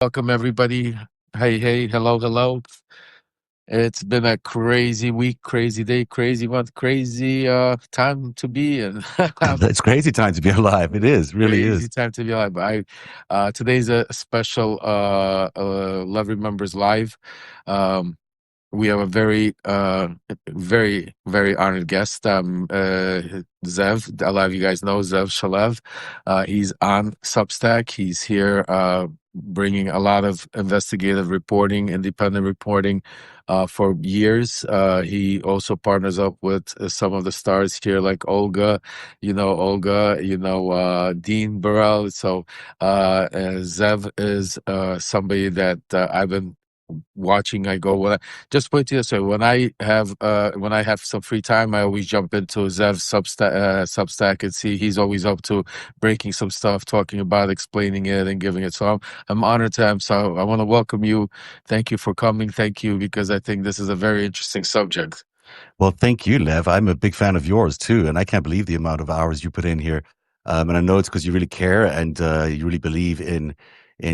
Welcome everybody. Hey, hello, hello. It's been a crazy week, crazy day, crazy month, crazy time to be in. It's crazy time to be alive. It is, really Crazy is. time to be alive. Today's a special Love Remembers Live. Um we have a very honored guest, Zev. A lot of you guys know Zev Shalev. He's on Substack. He's here bringing a lot of investigative reporting, independent reporting for years. He also partners up with some of the stars here, like Olga, Dean Burrell. So Zev is somebody that I've been watching. I go, well, just put it this way: when I have some free time, I always jump into Zev's Substack and see he's always up to breaking some stuff, talking about, explaining it, and giving it. So I'm honored to him. So I want to welcome you. Thank you for coming. Thank you, because I think this is a very interesting subject. Well, thank you, Lev. I'm a big fan of yours too, and I can't believe the amount of hours you put in here. And I know it's because you really care and you really believe in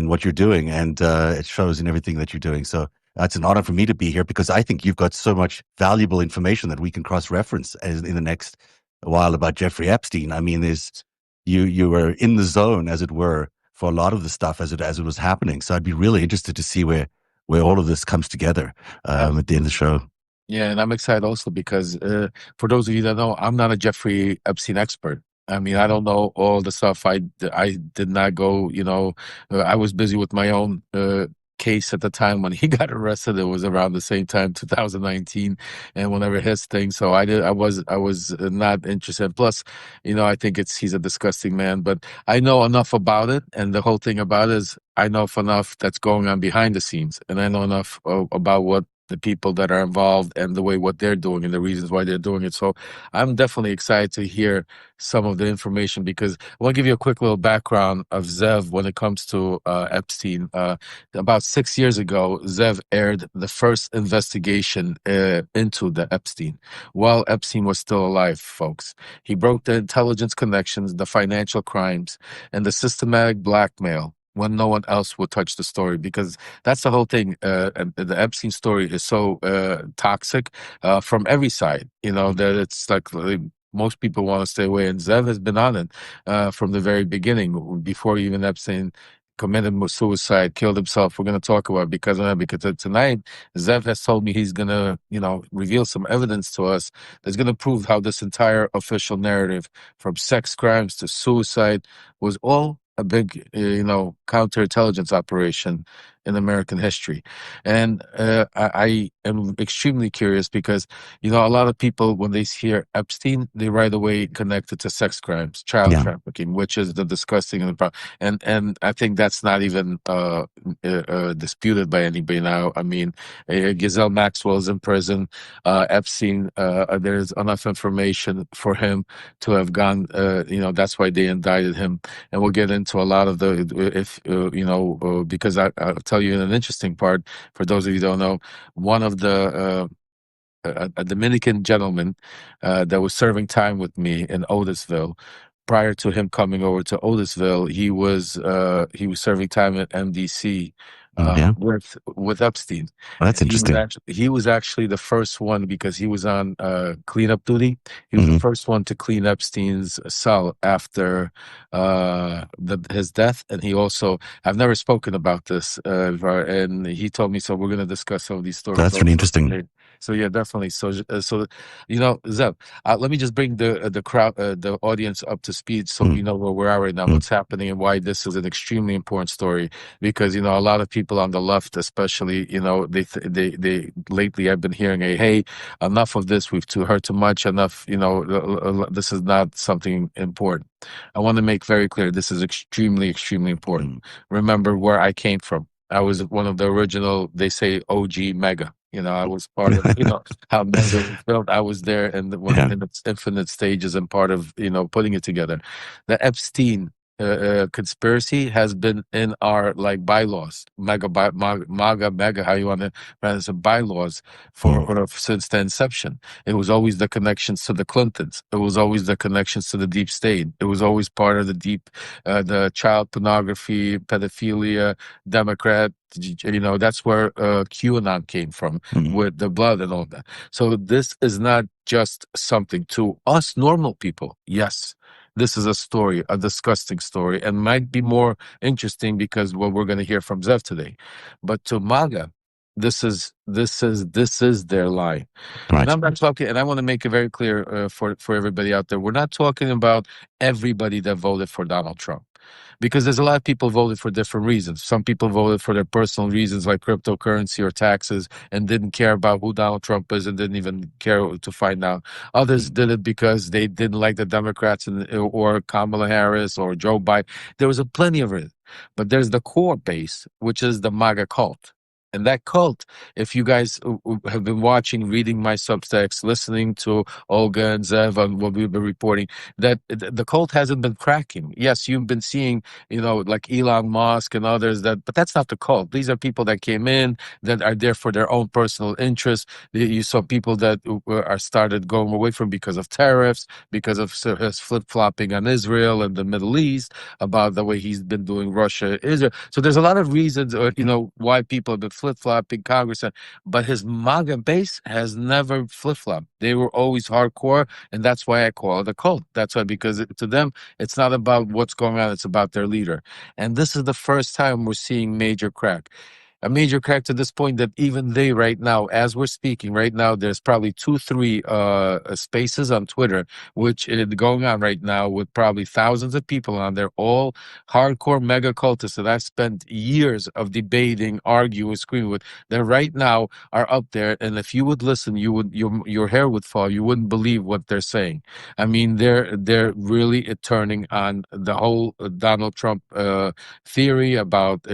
what you're doing, and it shows in everything that you're doing. So it's an honor for me to be here because I think you've got so much valuable information that we can cross-reference in the next while about Jeffrey Epstein. I mean, there's you were in the zone, as it were, for a lot of the stuff as it was happening. So I'd be really interested to see where all of this comes together at the end of the show. Yeah, and I'm excited also because for those of you that know, I'm not a Jeffrey Epstein expert. I mean, I don't know all the stuff. I did not go. I was busy with my own case at the time when he got arrested. It was around the same time, 2019, and whenever his thing. So I was not interested. Plus, I think he's a disgusting man. But I know enough about it, and the whole thing about it is I know enough that's going on behind the scenes, and I know enough about what the people that are involved and the way what they're doing and the reasons why they're doing it. So I'm definitely excited to hear some of the information because I want to give you a quick little background of Zev when it comes to Epstein. About 6 years ago, Zev aired the first investigation into the Epstein while Epstein was still alive, folks. He broke the intelligence connections, the financial crimes, and the systematic blackmail when no one else would touch the story, because that's the whole thing. And the Epstein story is so toxic from every side, that it's like most people want to stay away. And Zev has been on it from the very beginning, before even Epstein committed suicide, killed himself. We're going to talk about it because of that. Because tonight, Zev has told me he's going to, reveal some evidence to us that's going to prove how this entire official narrative, from sex crimes to suicide, was all a big, counterintelligence operation in American history. And I am extremely curious because, a lot of people, when they hear Epstein, they right away connect it to sex crimes, child Yeah. trafficking, which is the disgusting and I think that's not even disputed by anybody now. I mean, Ghislaine Maxwell is in prison. Epstein, there's enough information for him to have gone. That's why they indicted him, and we'll get into a lot of the if because I'll tell you an interesting part for those of you who don't know. One of the a Dominican gentleman that was serving time with me in Otisville. Prior to him coming over to Otisville, he was serving time at MDC Yeah. with Epstein, Well, that's and interesting. he was actually the first one because he was on cleanup duty. He was the Hmm. first one to clean Epstein's cell after his death, and he also, I've never spoken about this, and he told me, so we're going to discuss some of these stories That's really also interesting. today. So yeah, definitely. So Zeb, let me just bring the crowd, the audience up to speed, so Mm, we know where we are right now, mm. what's happening, and why this is an extremely important story. Because a lot of people on the left, especially, they lately I've been hearing hey, enough of this. We've heard too much. Enough. This is not something important. I want to make very clear this is extremely, extremely important. Mm. Remember where I came from. I was one of the original, they say, OG Mega. I was part of, how Mega was built. I was there in Yeah. in its infinite stages and part of, putting it together. The Epstein conspiracy has been in our like bylaws, MAGA, how you want to pronounce it, bylaws Mm, for since the inception. It was always the connections to the Clintons. It was always the connections to the deep state. It was always part of the the child pornography, pedophilia, Democrat. You know, that's where QAnon came from mm, with the blood and all that. So this is not just something to us normal people. Yes, this is a story, a disgusting story, and might be more interesting because what we're going to hear from Zev today. But to MAGA, this is their lie. And right. I'm not talking, and I want to make it very clear for everybody out there. We're not talking about everybody that voted for Donald Trump, because there's a lot of people voted for different reasons. Some people voted for their personal reasons, like cryptocurrency or taxes, and didn't care about who Donald Trump is and didn't even care to find out. Others Mm, did it because they didn't like the Democrats or Kamala Harris or Joe Biden. There was a plenty of it, but there's the core base, which is the MAGA cult. And that cult, if you guys have been watching, reading my subtext, listening to Olga and Zev on what we've been reporting, that the cult hasn't been cracking. Yes, you've been seeing, like Elon Musk and others but that's not the cult. These are people that came in that are there for their own personal interests. You saw people that are started going away from because of tariffs, because of his flip-flopping on Israel and the Middle East, about the way he's been doing Russia, Israel. So there's a lot of reasons, why people have been flip-flopping Congress. But his MAGA base has never flip-flopped. They were always hardcore, and that's why I call it a cult. That's why, because to them, it's not about what's going on, it's about their leader. And this is the first time we're seeing major crack. A major crack to this point that even they right now, as we're speaking right now, there's probably 2, 3 spaces on Twitter, which is going on right now with probably thousands of people on there, all hardcore mega cultists that I've spent years of debating, arguing, screaming with, that right now are up there. And if you would listen, your hair would fall. You wouldn't believe what they're saying. I mean, they're really turning on the whole Donald Trump theory about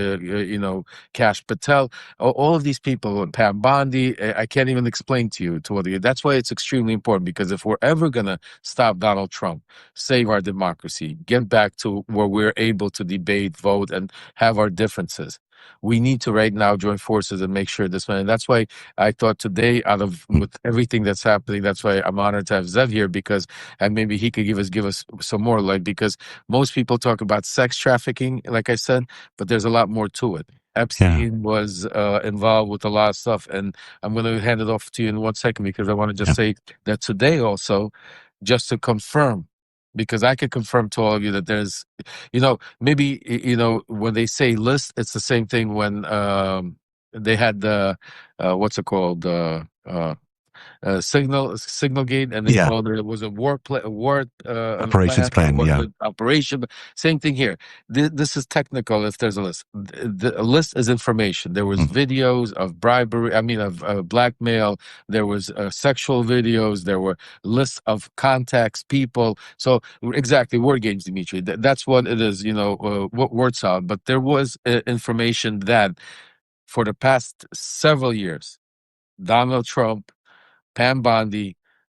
Cash Patel, all of these people, Pam Bondi. I can't even explain to you to what degree. That's why it's extremely important, because if we're ever gonna stop Donald Trump, save our democracy, get back to where we're able to debate, vote, and have our differences, we need to right now join forces and make sure this man. And that's why I thought today, out of mm, with everything that's happening, that's why I'm honored to have Zev here, because and maybe he could give us some more light, because most people talk about sex trafficking, like I said, but there's a lot more to it. yeah. Epstein was involved with a lot of stuff, and I'm going to hand it off to you in 1 second, because I want to just Yeah. say that today also, just to confirm, because I could confirm to all of you that there's, maybe when they say list, it's the same thing when they had the what's it called, signal gate, and they Yeah. called it was a war and a Operations plan, or plan. was Yeah. it operation? But same thing here. This is technical. If there's a list, the list is information. There was Mm, videos of bribery. I mean, of blackmail. There was sexual videos. There were lists of contacts, people. So exactly, word games, Dimitri. That's what it is. What word salad. But there was information that for the past several years, Donald Trump, Pam Bondi,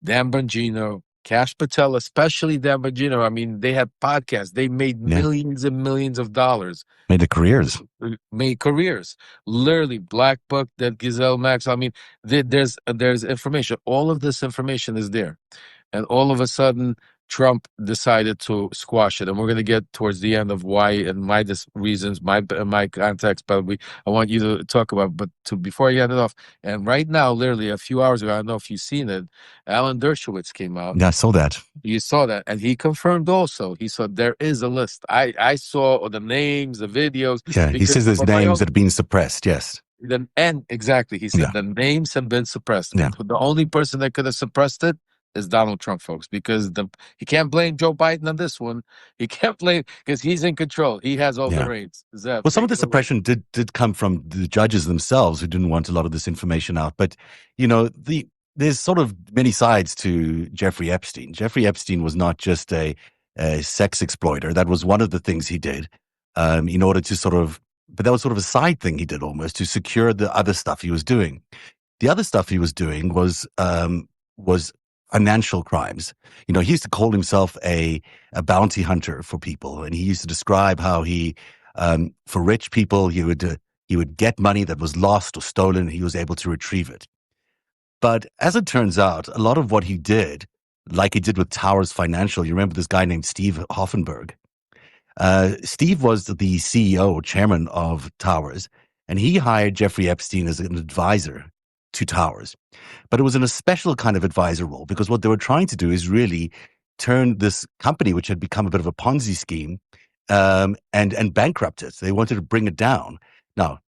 Dan Bongino, Cash Patel, especially Dan Bongino. I mean, they had podcasts. They made yeah. millions and millions of dollars, Made the careers. made careers. Literally, Black Book, that Gazelle Max. I mean, there's information. All of this information is there. And all of a sudden, Trump decided to squash it. And we're going to get towards the end of why and my reasons, my context. But I want you to talk about. But before I get it off, and right now, literally a few hours ago, I don't know if you've seen it. Alan Dershowitz came out. Yeah, I saw that. You saw that, and he confirmed also. He said there is a list. I saw the names, the videos, Yeah. He because says there's for my names own. that have been suppressed. Yes. And exactly, he Yeah. said the names have been suppressed, Yeah. and the only person that could have suppressed it is Donald Trump, folks, because he can't blame Joe Biden on this one. He can't blame, because he's in control. He has all the Yeah. reins. Zev, Well, some of take the it away. suppression did come from the judges themselves who didn't want a lot of this information out. But there's sort of many sides to Jeffrey Epstein. Jeffrey Epstein was not just a sex exploiter. That was one of the things he did, in order to but that was sort of a side thing he did almost to secure the other stuff he was doing. The other stuff he was doing was financial crimes. He used to call himself a bounty hunter for people, and he used to describe how for rich people, he would get money that was lost or stolen, and he was able to retrieve it. But as it turns out, a lot of what he did, like he did with Towers Financial, you remember this guy named Steve Hoffenberg. Steve was the CEO or chairman of Towers, and he hired Jeffrey Epstein as an advisor to Towers. But it was in a special kind of advisor role, because what they were trying to do is really turn this company, which had become a bit of a Ponzi scheme, and bankrupt it. They wanted to bring it down. Now,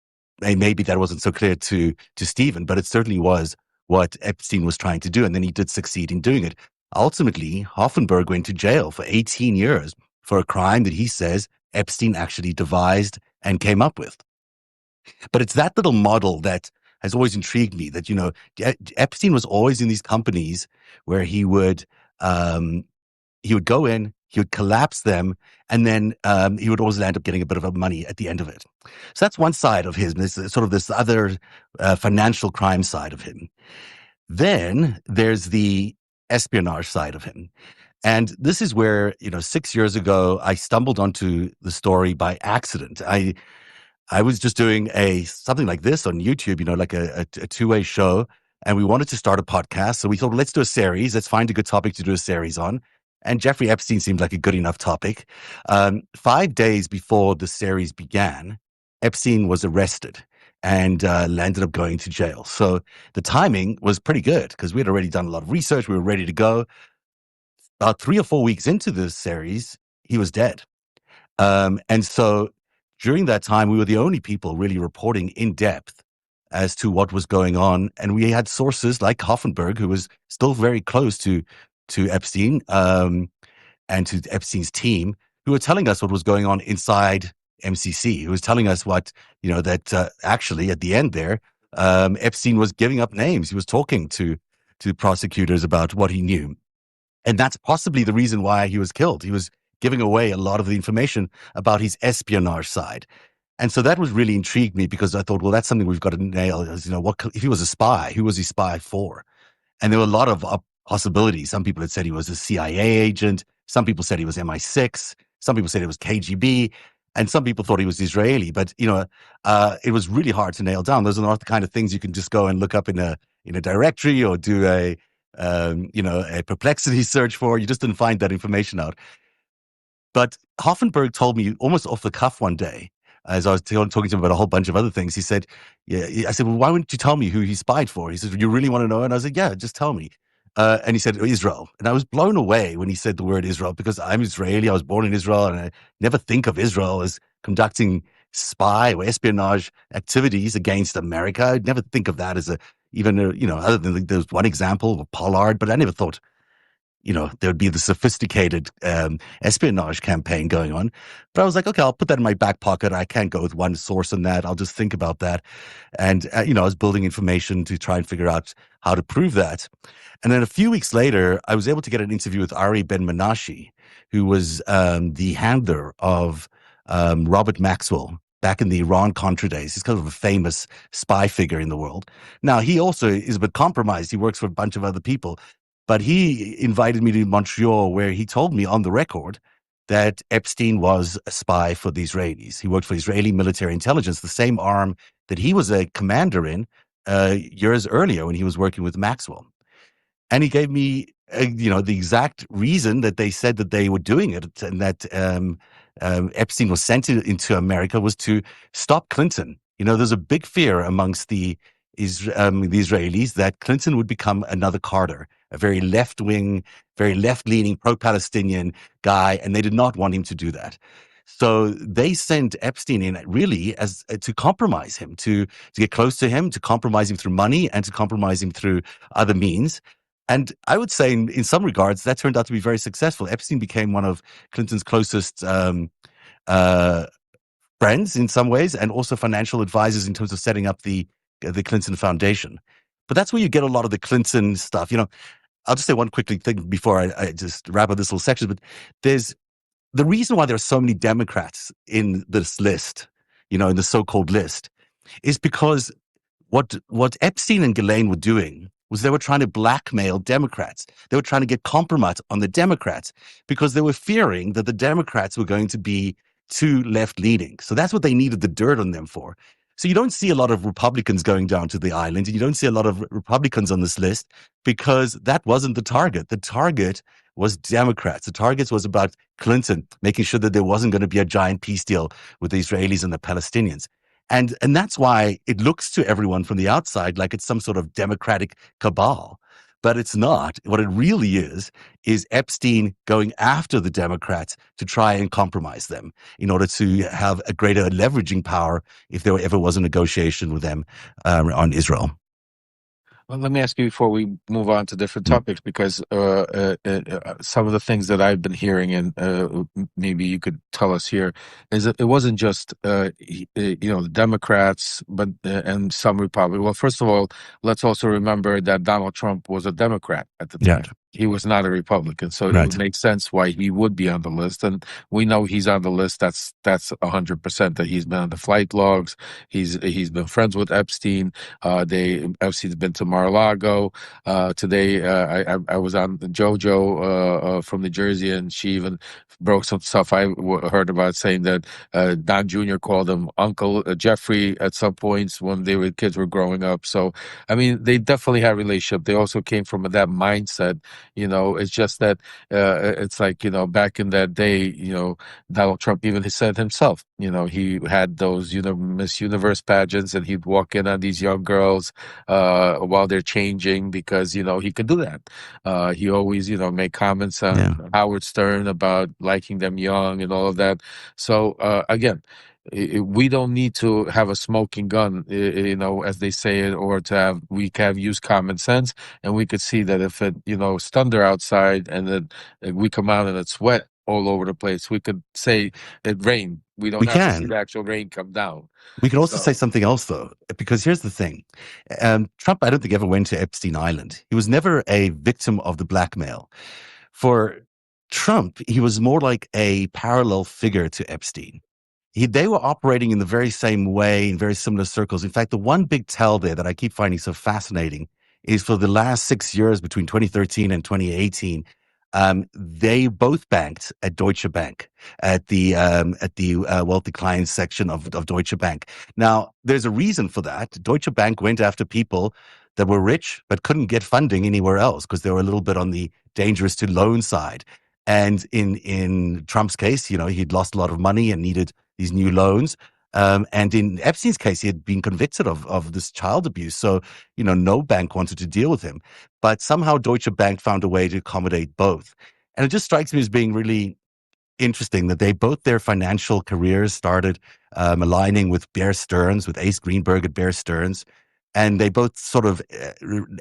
maybe that wasn't so clear to Stephen, but it certainly was what Epstein was trying to do, and then he did succeed in doing it. Ultimately, Hoffenberg went to jail for 18 years for a crime that he says Epstein actually devised and came up with. But it's that little model that has always intrigued me, that, Epstein was always in these companies where he would go in, he would collapse them, and then he would always end up getting a bit of money at the end of it. So that's one side of him, this sort of this other financial crime side of him. Then there's the espionage side of him. And this is where, 6 years ago, I stumbled onto the story by accident. I was just doing something like this on YouTube, like a two-way show, and we wanted to start a podcast. So we thought, well, let's do a series. Let's find a good topic to do a series on. And Jeffrey Epstein seemed like a good enough topic. 5 days before the series began, Epstein was arrested and landed up going to jail. So the timing was pretty good, because we had already done a lot of research. We were ready to go. About 3 or 4 weeks into this series, he was dead. And so during that time, we were the only people really reporting in depth as to what was going on. And we had sources like Hoffenberg, who was still very close to Epstein and to Epstein's team, who were telling us what was going on inside MCC, who was telling us that actually at the end there, Epstein was giving up names. He was talking to prosecutors about what he knew. And that's possibly the reason why he was killed. He was giving away a lot of the information about his espionage side. And so that was really intrigued me, because I thought, well, that's something we've got to nail. As if he was a spy, who was he spy for? And there were a lot of possibilities. Some people had said he was a CIA agent. Some people said he was MI6. Some people said it was KGB. And some people thought he was Israeli. But, it was really hard to nail down. Those are not the kind of things you can just go and look up in a directory or do a perplexity search for. You just didn't find that information out. But Hoffenberg told me almost off the cuff one day, as I was talking to him about a whole bunch of other things. He said, I said, well, why wouldn't you tell me who he spied for? He said, you really want to know? And I said, yeah, just tell me. And he said, Israel. And I was blown away when he said the word Israel, because I'm Israeli. I was born in Israel, and I never think of Israel as conducting spy or espionage activities against America. I'd never think of that as other than there's one example of Pollard, but I never thought, there would be the sophisticated espionage campaign going on. But I was like, okay, I'll put that in my back pocket. I can't go with one source on that. I'll just think about that. And, I was building information to try and figure out how to prove that. And then a few weeks later, I was able to get an interview with Ari Ben-Menashe, who was the handler of Robert Maxwell back in the Iran-Contra days. He's kind of a famous spy figure in the world. Now, he also is a bit compromised. He works for a bunch of other people. But he invited me to Montreal, where he told me on the record that Epstein was a spy for the Israelis. He worked for Israeli military intelligence, the same arm that he was a commander in years earlier when he was working with Maxwell. And he gave me, the exact reason that they said that they were doing it, and that Epstein was sent into America was to stop Clinton. There's a big fear amongst the Israelis that Clinton would become another Carter, a very left-wing, very left-leaning, pro-Palestinian guy, and they did not want him to do that. So they sent Epstein in really as to compromise him, to get close to him, to compromise him through money, and to compromise him through other means. And I would say in some regards, that turned out to be very successful. Epstein became one of Clinton's closest friends in some ways, and also financial advisors in terms of setting up the Clinton Foundation. But that's where you get a lot of the Clinton stuff. I'll just say one quickly thing before I just wrap up this little section. But there's the reason why there are so many Democrats in this list, in the so-called list, is because what Epstein and Ghislaine were doing was they were trying to blackmail Democrats. They were trying to get compromise on the Democrats because they were fearing that the Democrats were going to be too left leaning. So that's what they needed the dirt on them for. So you don't see a lot of Republicans going down to the island, and you don't see a lot of Republicans on this list because that wasn't the target. The target was Democrats. The target was about Clinton, making sure that there wasn't going to be a giant peace deal with the Israelis and the Palestinians. And that's why it looks to everyone from the outside like it's some sort of democratic cabal. But it's not. What it really is Epstein going after the Democrats to try and compromise them in order to have a greater leveraging power if there ever was a negotiation with them on Israel. Well, let me ask you before we move on to different Mm. topics, because some of the things that I've been hearing, and maybe you could tell us here, is that it wasn't just the Democrats, but and some Republicans. Well, first of all, let's also remember that Donald Trump was a Democrat at the Yeah, time. He was not a Republican, so it right. would make sense why he would be on the list. And we know he's on the list. That's 100% that he's been on the flight logs. He's been friends with Epstein. Epstein's been to Mar-a-Lago. Today, I was on JoJo from New Jersey, and she even broke some stuff I heard about, saying that Don Jr. called him Uncle Jeffrey at some points when kids were growing up. So, I mean, they definitely had a relationship. They also came from that mindset. It's just that it's like, back in that day, Donald Trump even he said himself, he had those, Miss Universe pageants, and he'd walk in on these young girls while they're changing because, he could do that. He always, made comments Yeah. on Howard Stern about liking them young and all of that. So, again, we don't need to have a smoking gun, as they say it, or we can use common sense, and we could see that if it's thunder outside and then we come out and it's wet all over the place, we could say it rained. We don't We have to see can. the actual rain come down. We can also say So, something else, though, because here's the thing. Trump, I don't think, ever went to Epstein Island. He was never a victim of the blackmail. For Trump, he was more like a parallel figure to Epstein. They were operating in the very same way in very similar circles. In fact, the one big tell there that I keep finding so fascinating is for the last 6 years between 2013 and 2018, they both banked at Deutsche Bank at the wealthy clients section of Deutsche Bank. Now, there's a reason for that. Deutsche Bank went after people that were rich but couldn't get funding anywhere else because they were a little bit on the dangerous to loan side. And in Trump's case, he'd lost a lot of money and needed these new loans. And in Epstein's case, he had been convicted of this child abuse. So, no bank wanted to deal with him. But somehow Deutsche Bank found a way to accommodate both. And it just strikes me as being really interesting that their financial careers started aligning with Bear Stearns, with Ace Greenberg at Bear Stearns. And they both sort of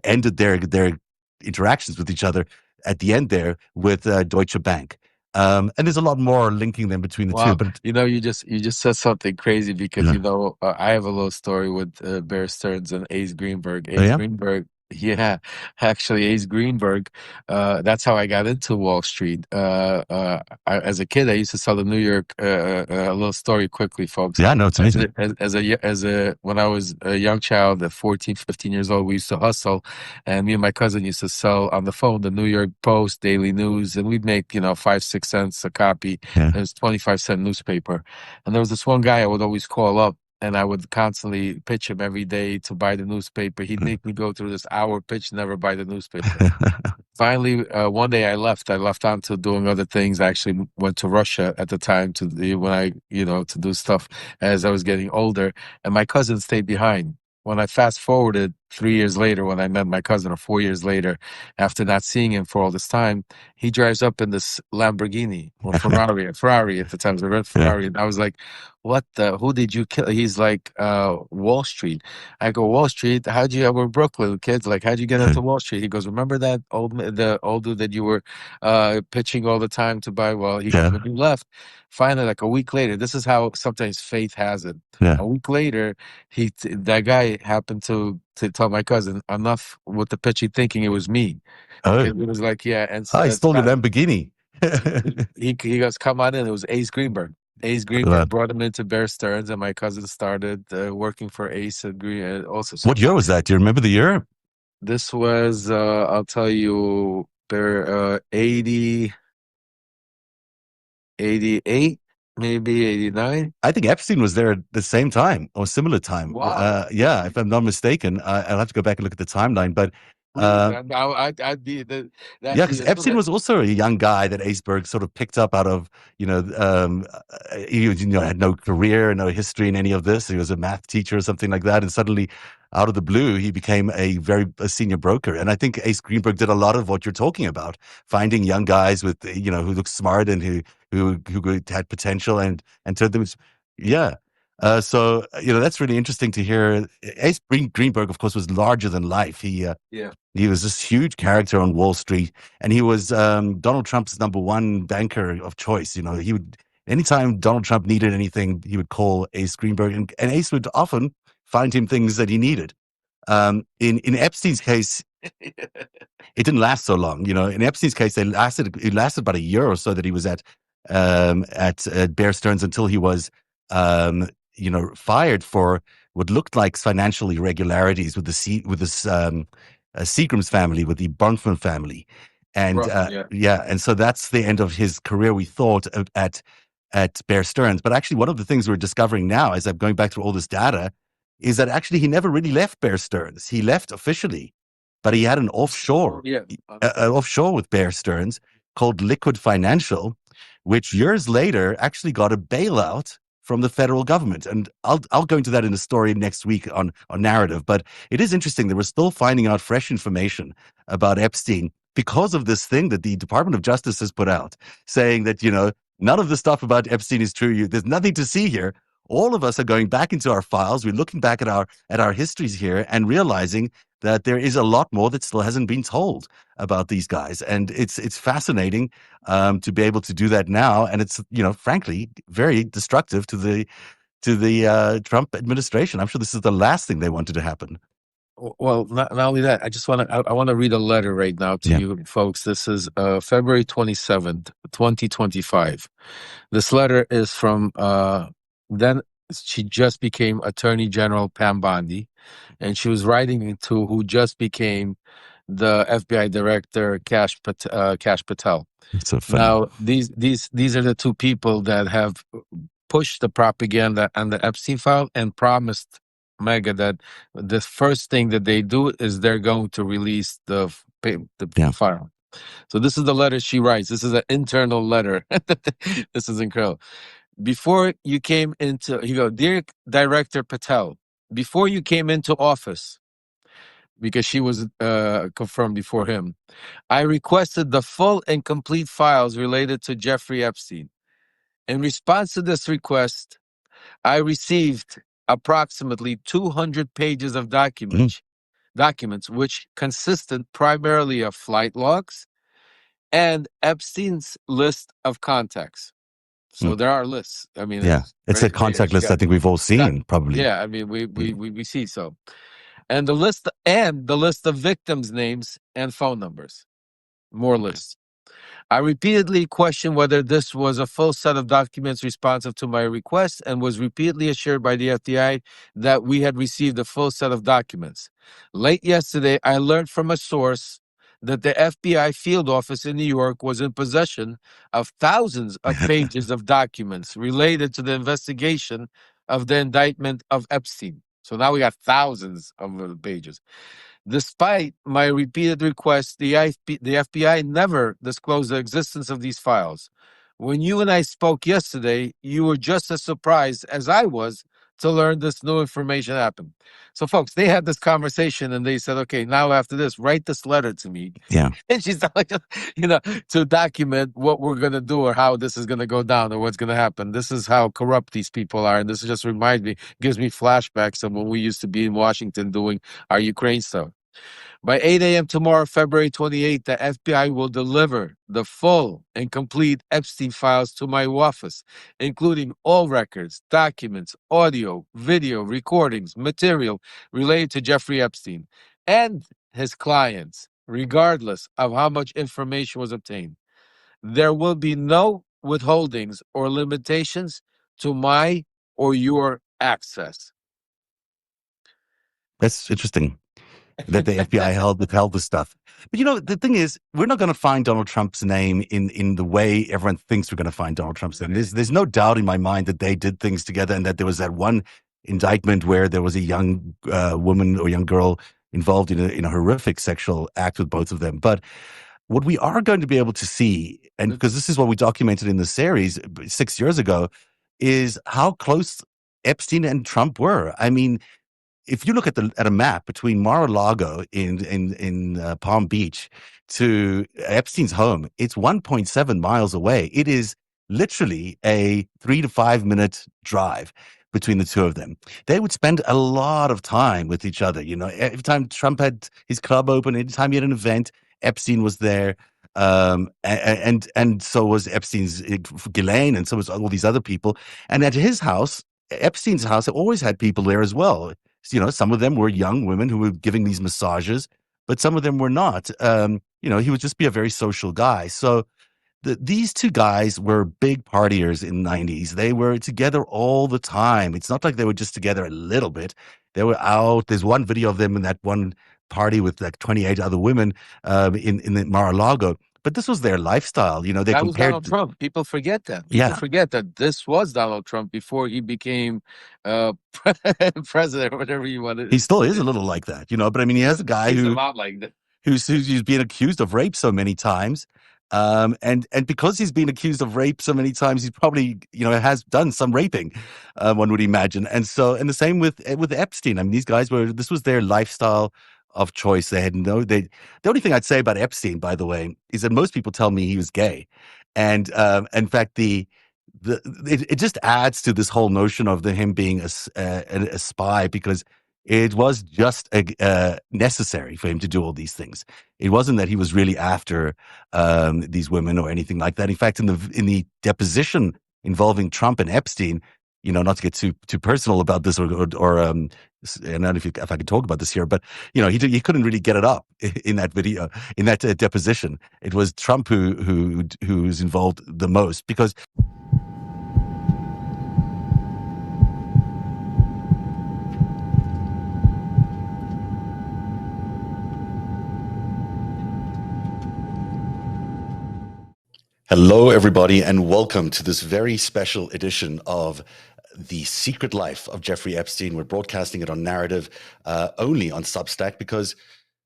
ended their interactions with each other at the end there with Deutsche Bank. And there's a lot more linking them between the two. wow, But you just said something crazy because yeah. I have a little story with Bear Stearns and Ace Greenberg. Oh, Ace yeah. Greenberg, yeah, actually, Ace Greenberg. That's how I got into Wall Street. As a kid, I used to sell the New York. A little story quickly, folks. Yeah, no, it's As amazing. a, when I was a young child, at 14, 15 years old, we used to hustle, and me and my cousin used to sell on the phone the New York Post, Daily News, and we'd make 5, 6 cents a copy. Yeah. It was 25-cent newspaper. And there was this one guy I would always call up, and I would constantly pitch him every day to buy the newspaper. He'd make me go through this hour pitch, never buy the newspaper. Finally, one day I left. I left on to doing other things. I actually went to Russia at the time to do stuff as I was getting older, and my cousin stayed behind. When I fast forwarded 3 years later, when I met my cousin, or 4 years later, after not seeing him for all this time, he drives up in this Lamborghini or Ferrari at the time, it was a red Yeah. Ferrari. And I was like, who did you kill? He's like, Wall Street. I go, Wall Street? We're Brooklyn kids. Like, how'd you get into Wall Street? He goes, remember that the old dude that you were pitching all the time to buy? Well, he goes, Yeah. when you left, finally, like a week later, this is how sometimes faith has it. Yeah. A week later, that guy happened to tell my cousin enough with the pitchy, thinking it was me. Oh, It was like, yeah, and I stole your Lamborghini. he goes, come on in. It was Ace Greenberg. Ace Greenberg Well, brought him into Bear Stearns, and my cousin started working for Ace and Green also. So what year was that? Do you remember the year? This was, I'll tell you, 80, 88, maybe 89. I think Epstein was there at the same time or similar time. Wow. Yeah, if I'm not mistaken, I'll have to go back and look at the timeline. But Please, uh, I'd be yeah, that's because the Epstein was also a young guy that Aceberg sort of picked up out of, had no career, no history in any of this. He was a math teacher or something like that, and suddenly, out of the blue, he became a senior broker. And I think Ace Greenberg did a lot of what you're talking about, finding young guys with, who looked smart and who had potential and turned them, yeah. So that's really interesting to hear. Greenberg, of course, was larger than life. yeah. He was this huge character on Wall Street, and he was Donald Trump's number one banker of choice. He would, anytime Donald Trump needed anything, he would call Ace Greenberg, and Ace would often find him things that he needed. In Epstein's case, it didn't last so long. In Epstein's case, it lasted about a year or so that he was at Bear Stearns until he was, fired for what looked like financial irregularities with Seagram's family, with the Bronfman family, and Rough, yeah. yeah, and so that's the end of his career. We thought at Bear Stearns, but actually, one of the things we're discovering now, as I'm going back through all this data, is that actually he never really left Bear Stearns. He left officially, but he had an offshore, Yeah. offshore with Bear Stearns called Liquid Financial, which years later actually got a bailout from the federal government. And I'll go into that in a story next week on narrative. But it is interesting that we're still finding out fresh information about Epstein because of this thing that the Department of Justice has put out, saying that, none of the stuff about Epstein is true. There's nothing to see here. All of us are going back into our files. We're looking back at our histories here and realizing that there is a lot more that still hasn't been told about these guys. And it's fascinating to be able to do that now. And it's, frankly, very destructive to the Trump administration. I'm sure this is the last thing they wanted to happen. Well, not only that, I want to read a letter right now to Yeah. you folks. This is February 27th, 2025. This letter is from then she just became Attorney General Pam Bondi, and she was writing to who just became the FBI Director Cash Patel. It's so funny. Now, these are the two people that have pushed the propaganda on the Epstein file and promised Mega that the first thing that they do is they're going to release the Yeah. file. So this is the letter she writes. This is an internal letter. This is incredible. Before you came into, you go, dear Director Patel, before you came into office, because she was confirmed before him, I requested the full and complete files related to Jeffrey Epstein. In response to this request, I received approximately 200 pages of documents which consisted primarily of flight logs and Epstein's list of contacts. So there are lists. I mean, Yeah. It's a contact list I think we've all seen, probably. yeah, I mean, we see so. And the list of victims' names and phone numbers. More lists. I repeatedly questioned whether this was a full set of documents responsive to my request and was repeatedly assured by the FBI that we had received a full set of documents. Late yesterday, I learned from a source that the FBI field office in New York was in possession of thousands of pages of documents related to the investigation of the indictment of Epstein. So now we got thousands of pages. Despite my repeated requests, the FBI never disclosed the existence of these files. When you and I spoke yesterday, you were just as surprised as I was to learn this new information happened. So, folks, they had this conversation and they said, okay, now after this, write this letter to me. Yeah. And she's like, to document what we're going to do or how this is going to go down or what's going to happen. This is how corrupt these people are. And this just reminds me, gives me flashbacks of when we used to be in Washington doing our Ukraine stuff. By 8 a.m. tomorrow, February 28th, the FBI will deliver the full and complete Epstein files to my office, including all records, documents, audio, video, recordings, material related to Jeffrey Epstein and his clients, regardless of how much information was obtained. There will be no withholdings or limitations to my or your access. That's interesting. that the FBI withheld the stuff. But the thing is, we're not going to find Donald Trump's name in the way everyone thinks we're going to find Donald Trump's name. There's no doubt in my mind that they did things together, and that there was that one indictment where there was a young woman or young girl involved in a horrific sexual act with both of them. But what we are going to be able to see, and because this is what we documented in the series 6 years ago, is how close Epstein and Trump were. I mean, if you look at a map between Mar-a-Lago in Palm Beach to Epstein's home, it's 1.7 miles away. It is literally a 3 to 5 minute drive between the two of them. They would spend a lot of time with each other. Every time Trump had his club open, anytime he had an event, Epstein was there. And so was Epstein's Ghislaine, and so was all these other people. And at his house, Epstein's house, always had people there as well. Some of them were young women who were giving these massages, but some of them were not. He would just be a very social guy. So these two guys were big partiers in the 90s. They were together all the time. It's not like they were just together a little bit. They were out. There's one video of them in that one party with like 28 other women in the Mar-a-Lago. But this was their lifestyle. They That was compared. Donald Trump. People forget that. People Yeah. forget that this was Donald Trump before he became uh, president, or whatever you want to. He still is a little like that, but I mean, he has a guy He's a who lot like that. who's being accused of rape so many times. And because he's been accused of rape so many times, he's probably, has done some raping, one would imagine. And the same with Epstein. I mean, these guys this was their lifestyle of choice. The only thing I'd say about Epstein, by the way, is that most people tell me he was gay. And in fact, it just adds to this whole notion of him being a spy, because it was just necessary for him to do all these things. It wasn't that he was really after these women or anything like that. In fact, in the deposition involving Trump and Epstein, not to get too personal about this, or I don't know if I could talk about this here, but he couldn't really get it up in that video, in that deposition. It was Trump who's involved the most, because. Hello, everybody, and welcome to this very special edition of The Secret Life of Jeffrey Epstein. We're broadcasting it on Narrative, only on Substack, because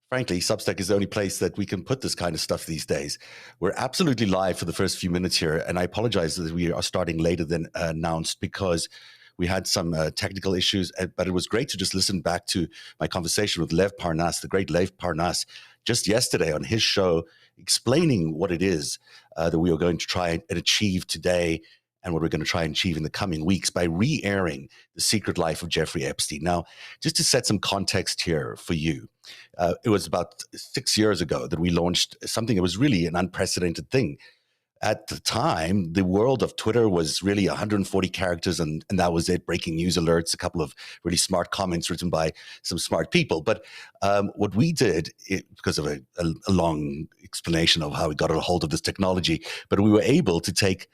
frankly, Substack is the only place that we can put this kind of stuff these days. We're absolutely live for the first few minutes here, and I apologize that we are starting later than announced, because we had some technical issues, but it was great to just listen back to my conversation with Lev Parnas, the great Lev Parnas, just yesterday on his show, explaining what it is that we are going to try and achieve today, and what we're going to try and achieve in the coming weeks by re-airing The Secret Life of Jeffrey Epstein. Now, just to set some context here for you, it was about 6 years ago that we launched something that was really an unprecedented thing. At the time, the world of Twitter was really 140 characters, and that was it. Breaking news alerts, a couple of really smart comments written by some smart people. But what we did, because of a long explanation of how we got a hold of this technology, but we were able to take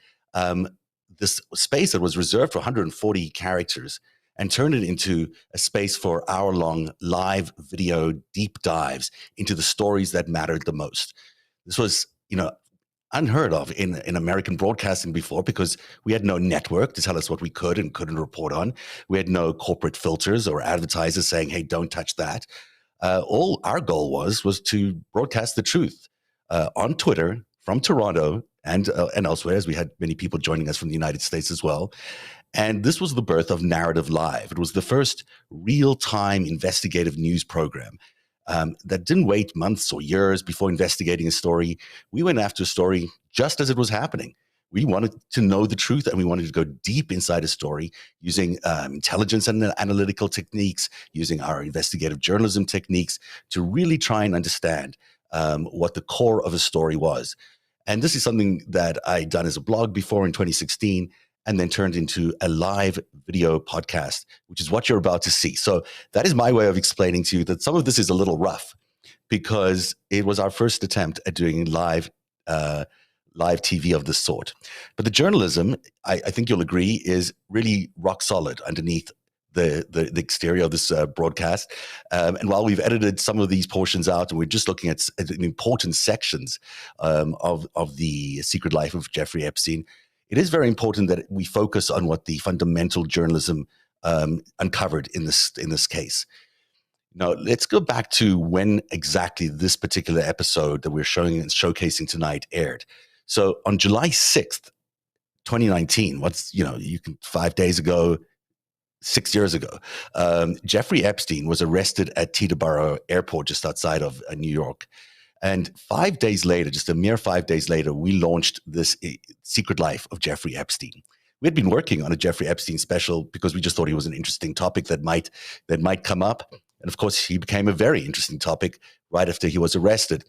this space that was reserved for 140 characters and turn it into a space for hour-long live video deep dives into the stories that mattered the most. This was, unheard of in American broadcasting before, because we had no network to tell us what we could and couldn't report on. We had no corporate filters or advertisers saying, hey, don't touch that. All our goal was to broadcast the truth on Twitter from Toronto and elsewhere, as we had many people joining us from the United States as well. And this was the birth of Narrative Live. It was the first real-time investigative news program that didn't wait months or years before investigating a story. We went after a story just as it was happening. We wanted to know the truth, and we wanted to go deep inside a story using intelligence and analytical techniques, using our investigative journalism techniques to really try and understand what the core of a story was. And this is something that I'd done as a blog before in 2016, and then turned into a live video podcast, which is what you're about to see. So that is my way of explaining to you that some of this is a little rough, because it was our first attempt at doing live TV of this sort. But the journalism, I think you'll agree, is really rock solid underneath the exterior of this broadcast. And while we've edited some of these portions out, and we're just looking at important sections of the secret life of Jeffrey Epstein, it is very important that we focus on what the fundamental journalism uncovered in this case. Now, let's go back to when exactly this particular episode that we're showing and showcasing tonight aired. So on July 6th, 2019, 5 days ago, 6 years ago, Jeffrey Epstein was arrested at Teterboro Airport just outside of New York. And 5 days later, just a mere 5 days later, we launched this Secret Life of Jeffrey Epstein. We had been working on a Jeffrey Epstein special because we just thought he was an interesting topic that might come up. And of course, he became a very interesting topic right after he was arrested.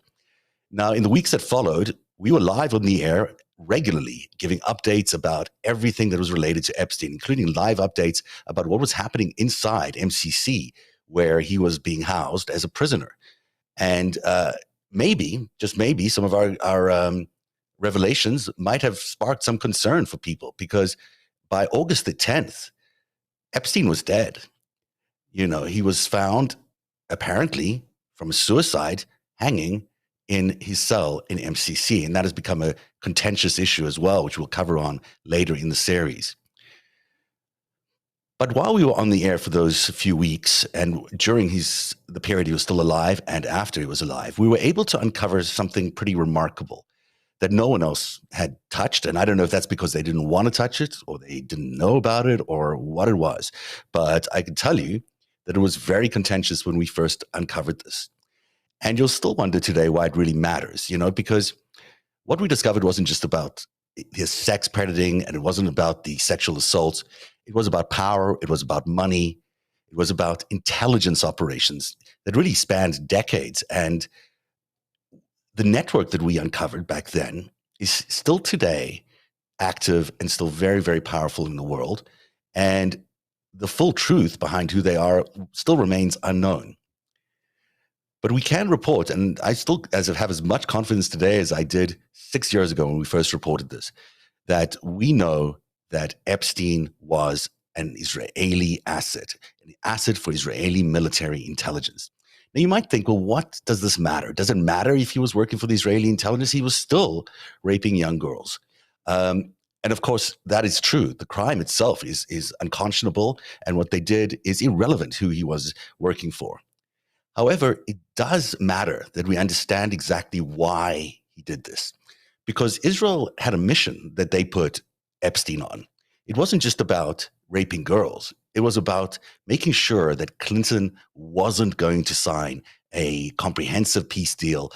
Now, in the weeks that followed, we were live on the air regularly, giving updates about everything that was related to Epstein, including live updates about what was happening inside MCC, where he was being housed as a prisoner. And maybe, just maybe, some of our revelations might have sparked some concern for people, because by August the 10th, Epstein was dead. He was found, apparently, from a suicide, hanging in his cell in MCC. And that has become a contentious issue as well, which we'll cover on later in the series. But while we were on the air for those few weeks, and during the period he was still alive and after he was alive, we were able to uncover something pretty remarkable that no one else had touched. And I don't know if that's because they didn't want to touch it, or they didn't know about it, or what it was. But I can tell you that it was very contentious when we first uncovered this. And you'll still wonder today why it really matters, because what we discovered wasn't just about his sex predating, and it wasn't about the sexual assaults. It was about power. It was about money. It was about intelligence operations that really spanned decades. And the network that we uncovered back then is still today active and still very, very powerful in the world. And the full truth behind who they are still remains unknown. But we can report, and I still have as much confidence today as I did 6 years ago when we first reported this, that we know that Epstein was an Israeli asset, an asset for Israeli military intelligence. Now, you might think, well, what does this matter? Does it matter if he was working for the Israeli intelligence? He was still raping young girls. And of course, that is true. The crime itself is unconscionable, and what they did is irrelevant who he was working for. However, it does matter that we understand exactly why he did this, because Israel had a mission that they put Epstein on. It wasn't just about raping girls. It was about making sure that Clinton wasn't going to sign a comprehensive peace deal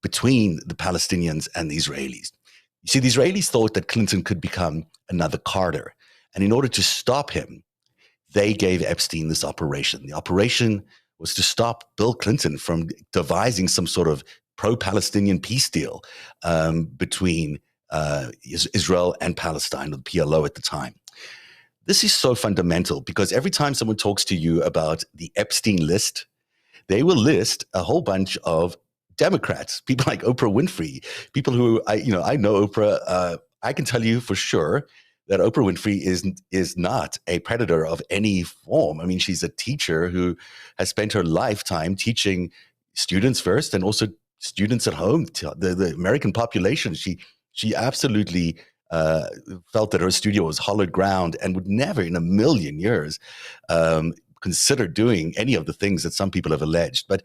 between the Palestinians and the Israelis. You see, the Israelis thought that Clinton could become another Carter. And in order to stop him, they gave Epstein this operation. The operation was to stop Bill Clinton from devising some sort of pro-Palestinian peace deal between Israel and Palestine, or the PLO at the time. This is so fundamental because every time someone talks to you about the Epstein list, they will list a whole bunch of Democrats, people like Oprah Winfrey, people who I know Oprah. I can tell you for sure that Oprah Winfrey is not a predator of any form. I mean, she's a teacher who has spent her lifetime teaching students first, and also students at home, the American population. She absolutely felt that her studio was hollowed ground and would never in a million years consider doing any of the things that some people have alleged. But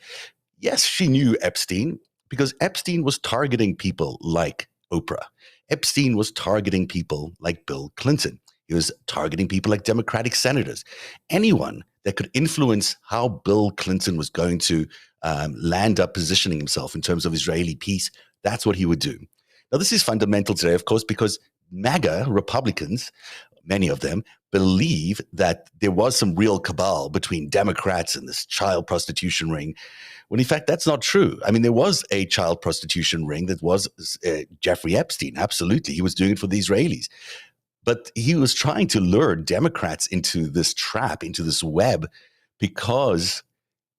yes, she knew Epstein because Epstein was targeting people like Oprah. Epstein was targeting people like Bill Clinton. He was targeting people like Democratic senators. Anyone that could influence how Bill Clinton was going to land up positioning himself in terms of Israeli peace, that's what he would do. Now, this is fundamental today, of course, because MAGA Republicans, many of them, believe that there was some real cabal between Democrats and this child prostitution ring, when in fact that's not true. I mean, there was a child prostitution ring that was Jeffrey Epstein. Absolutely. He was doing it for the Israelis. But he was trying to lure Democrats into this trap, into this web, because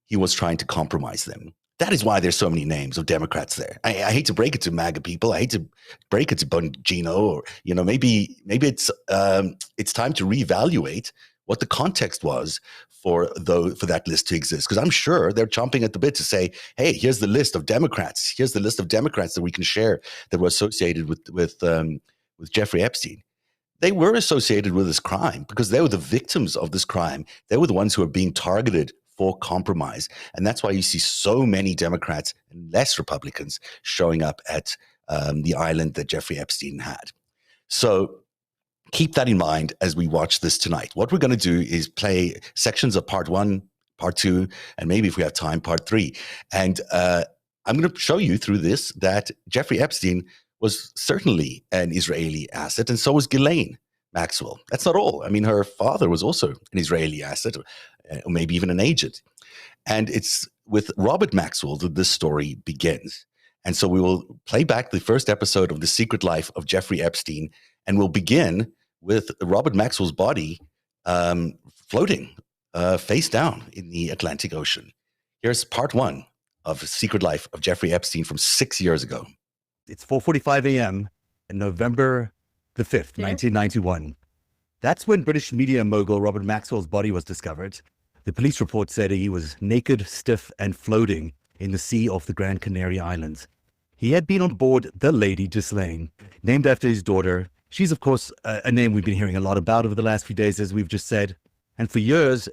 he was trying to compromise them. That is why there's so many names of Democrats there. I hate to break it to MAGA people. I hate to break it to Bongino, or maybe it's time to reevaluate what the context was for that list to exist. Because I'm sure they're chomping at the bit to say, hey, here's the list of Democrats. Here's the list of Democrats that we can share that were associated with Jeffrey Epstein. They were associated with this crime because they were the victims of this crime. They were the ones who are being targeted for compromise. And that's why you see so many Democrats and less Republicans showing up at the island that Jeffrey Epstein had. So keep that in mind as we watch this tonight. What we're going to do is play sections of part 1, part 2, and maybe if we have time, part 3. And I'm going to show you through this that Jeffrey Epstein was certainly an Israeli asset, and so was Ghislaine Maxwell. That's not all. I mean, her father was also an Israeli asset, or maybe even an agent. And it's with Robert Maxwell that this story begins. And so we will play back the first episode of The Secret Life of Jeffrey Epstein, and we'll begin with Robert Maxwell's body floating face down in the Atlantic Ocean. Here's part 1 of The Secret Life of Jeffrey Epstein from 6 years ago. It's 4:45 a.m. on November the 5th, 1991. That's when British media mogul Robert Maxwell's body was discovered. The police report said he was naked, stiff, and floating in the sea off the Gran Canaria Islands. He had been on board the Lady Ghislaine, named after his daughter. She's, of course, a name we've been hearing a lot about over the last few days, as we've just said. And for years,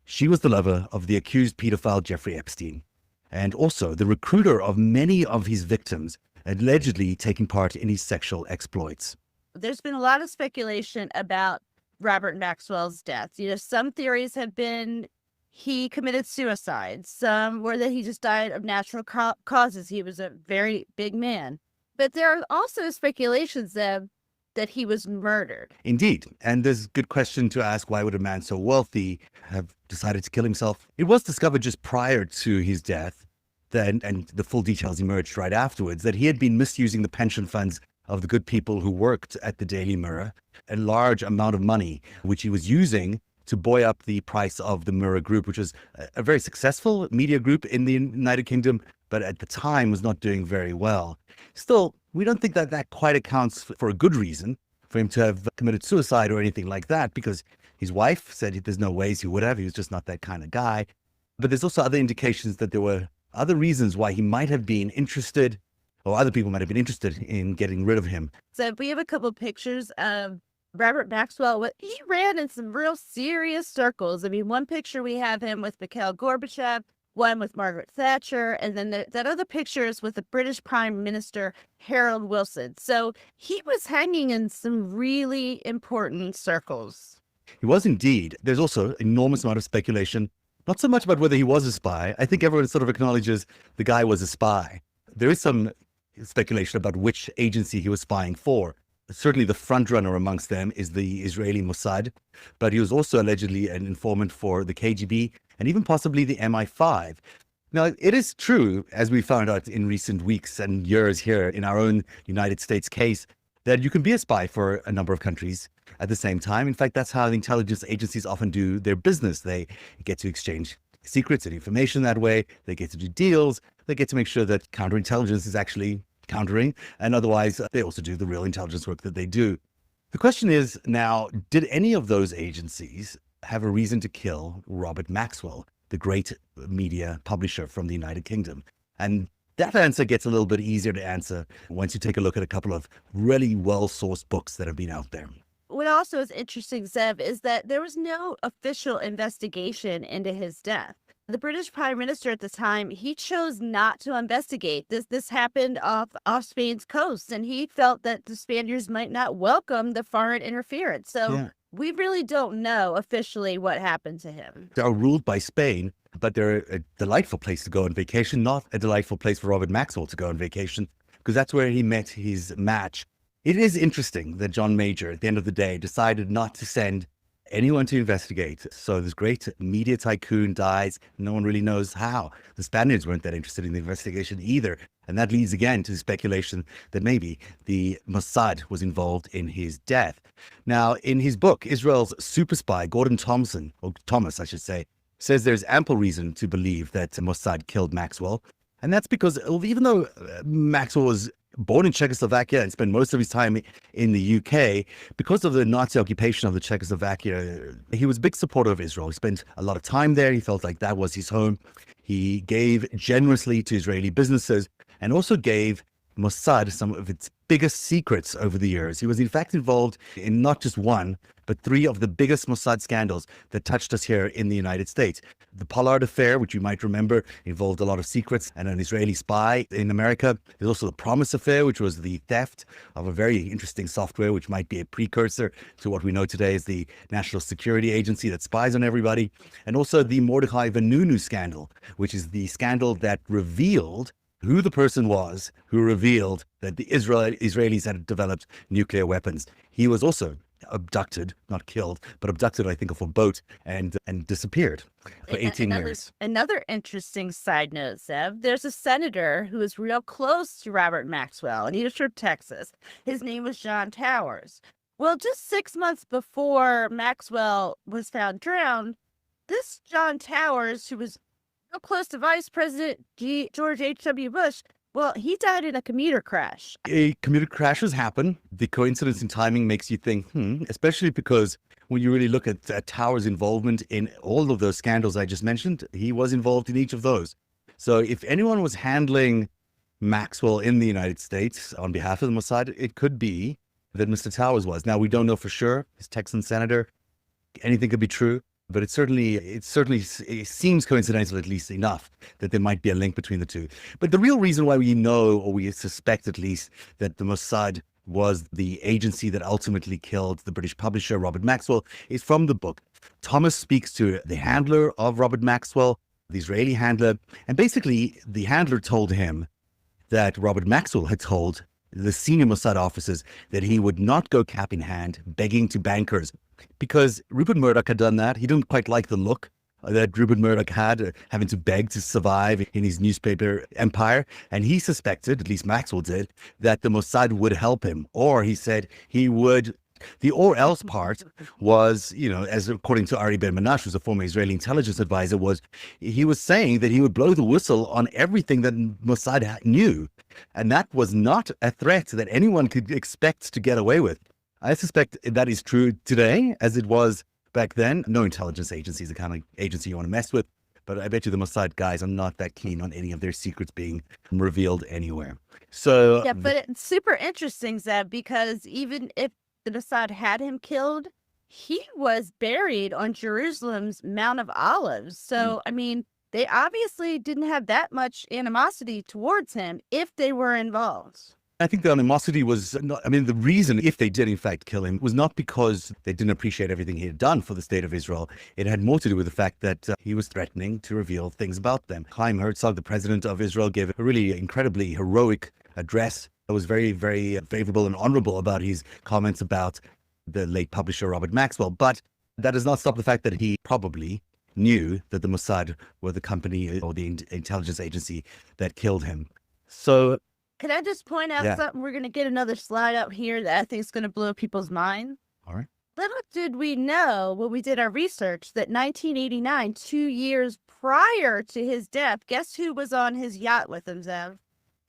she was the lover of the accused pedophile Jeffrey Epstein, and also the recruiter of many of his victims, allegedly taking part in his sexual exploits. There's been a lot of speculation about Robert Maxwell's death. Some theories have been he committed suicide. Some were that he just died of natural causes. He was a very big man. But there are also speculations that he was murdered. Indeed. And there's a good question to ask, why would a man so wealthy have decided to kill himself? It was discovered just prior to his death, and the full details emerged right afterwards, that he had been misusing the pension funds of the good people who worked at the Daily Mirror, a large amount of money, which he was using to buoy up the price of the Mirror Group, which was a very successful media group in the United Kingdom, but at the time was not doing very well. Still, we don't think that quite accounts for a good reason for him to have committed suicide or anything like that, because his wife said there's no ways he would have. He was just not that kind of guy. But there's also other indications that there were other reasons why he might have been interested, or other people might have been interested in getting rid of him. So we have a couple of pictures of Robert Maxwell. He ran in some real serious circles. I mean, one picture we have him with Mikhail Gorbachev, one with Margaret Thatcher, and then that other picture is with the British Prime Minister, Harold Wilson. So he was hanging in some really important circles. He was indeed. There's also an enormous amount of speculation, not so much about whether he was a spy. I think everyone sort of acknowledges the guy was a spy. There is some speculation about which agency he was spying for. Certainly the front runner amongst them is the Israeli Mossad, but he was also allegedly an informant for the KGB and even possibly the MI5. Now, it is true, as we found out in recent weeks and years here in our own United States case, that you can be a spy for a number of countries at the same time. In fact, that's how the intelligence agencies often do their business. They get to exchange secrets and information that way. They get to do deals. They get to make sure that counterintelligence is actually countering, and otherwise they also do the real intelligence work that they do. The question is now, did any of those agencies have a reason to kill Robert Maxwell, the great media publisher from the United Kingdom? And that answer gets a little bit easier to answer once you take a look at a couple of really well-sourced books that have been out there. What also is interesting, Zev, is that there was no official investigation into his death. The British Prime Minister at the time, he chose not to investigate. This happened off Spain's coast, and he felt that the Spaniards might not welcome the foreign interference. So we really don't know officially what happened to him. They are ruled by Spain, but they're a delightful place to go on vacation, not a delightful place for Robert Maxwell to go on vacation, because that's where he met his match. It is interesting that John Major, at the end of the day, decided not to send anyone to investigate. So this great media tycoon dies. No one really knows how. The Spaniards weren't that interested in the investigation either. And that leads again to the speculation that maybe the Mossad was involved in his death. Now, in his book, Israel's super spy, Gordon Thompson, or Thomas, I should say, says there's ample reason to believe that Mossad killed Maxwell. And that's because even though Maxwell was born in Czechoslovakia and spent most of his time in the UK. Because of the Nazi occupation of the Czechoslovakia, he was a big supporter of Israel. He spent a lot of time there. He felt like that was his home. He gave generously to Israeli businesses and also gave Mossad some of its biggest secrets over the years. He was in fact involved in not just one, but three of the biggest Mossad scandals that touched us here in the United States. The Pollard affair, which you might remember, involved a lot of secrets and an Israeli spy in America. There's also the Promise affair, which was the theft of a very interesting software, which might be a precursor to what we know today as the National Security Agency that spies on everybody. And also the Mordechai Vanunu scandal, which is the scandal that revealed who the person was who revealed that the Israelis had developed nuclear weapons. He was also abducted, not killed, but abducted, I think, off a boat and disappeared for 18 years. Another interesting side note, Zev, there's a senator who is real close to Robert Maxwell, and he was from Texas. His name was John Towers. Well, just 6 months before Maxwell was found drowned, this John Towers, who was real close to Vice President George H.W. Bush, well, he died in a commuter crash. Commuter crashes happen. The coincidence in timing makes you think, especially because when you really look at Towers' involvement in all of those scandals I just mentioned, he was involved in each of those. So if anyone was handling Maxwell in the United States on behalf of the Mossad, it could be that Mr. Towers was. Now, we don't know for sure. He's Texan senator. Anything could be true. But it seems coincidental, at least enough, that there might be a link between the two. But the real reason why we know, or we suspect at least, that the Mossad was the agency that ultimately killed the British publisher Robert Maxwell is from the book. Thomas speaks to the handler of Robert Maxwell, the Israeli handler, and basically the handler told him that Robert Maxwell had told the senior Mossad officers that he would not go cap in hand begging to bankers, because Rupert Murdoch had done that. He didn't quite like the look that Rupert Murdoch had, having to beg to survive in his newspaper empire. And he suspected, at least Maxwell did, that the Mossad would help him. Or he said he would. The or else part was, as according to Ari Ben Manash, who's a former Israeli intelligence advisor, he was saying that he would blow the whistle on everything that Mossad knew. And that was not a threat that anyone could expect to get away with. I suspect that is true today, as it was back then. No intelligence agency is the kind of agency you want to mess with. But I bet you the Mossad guys are not that keen on any of their secrets being revealed anywhere. So yeah, but it's super interesting, Zeb, because even if the Mossad had him killed, he was buried on Jerusalem's Mount of Olives. So, I mean, they obviously didn't have that much animosity towards him if they were involved. I think the animosity was not, the reason, if they did in fact kill him, was not because they didn't appreciate everything he had done for the state of Israel. It had more to do with the fact that he was threatening to reveal things about them. Chaim Herzog, the president of Israel, gave a really incredibly heroic address that was very, very favorable and honorable about his comments about the late publisher Robert Maxwell. But that does not stop the fact that he probably knew that the Mossad were the company or the intelligence agency that killed him. So can I just point out something? We're going to get another slide up here that I think is going to blow people's mind. All right. Little did we know when we did our research that 1989, 2 years prior to his death, guess who was on his yacht with him, Zev?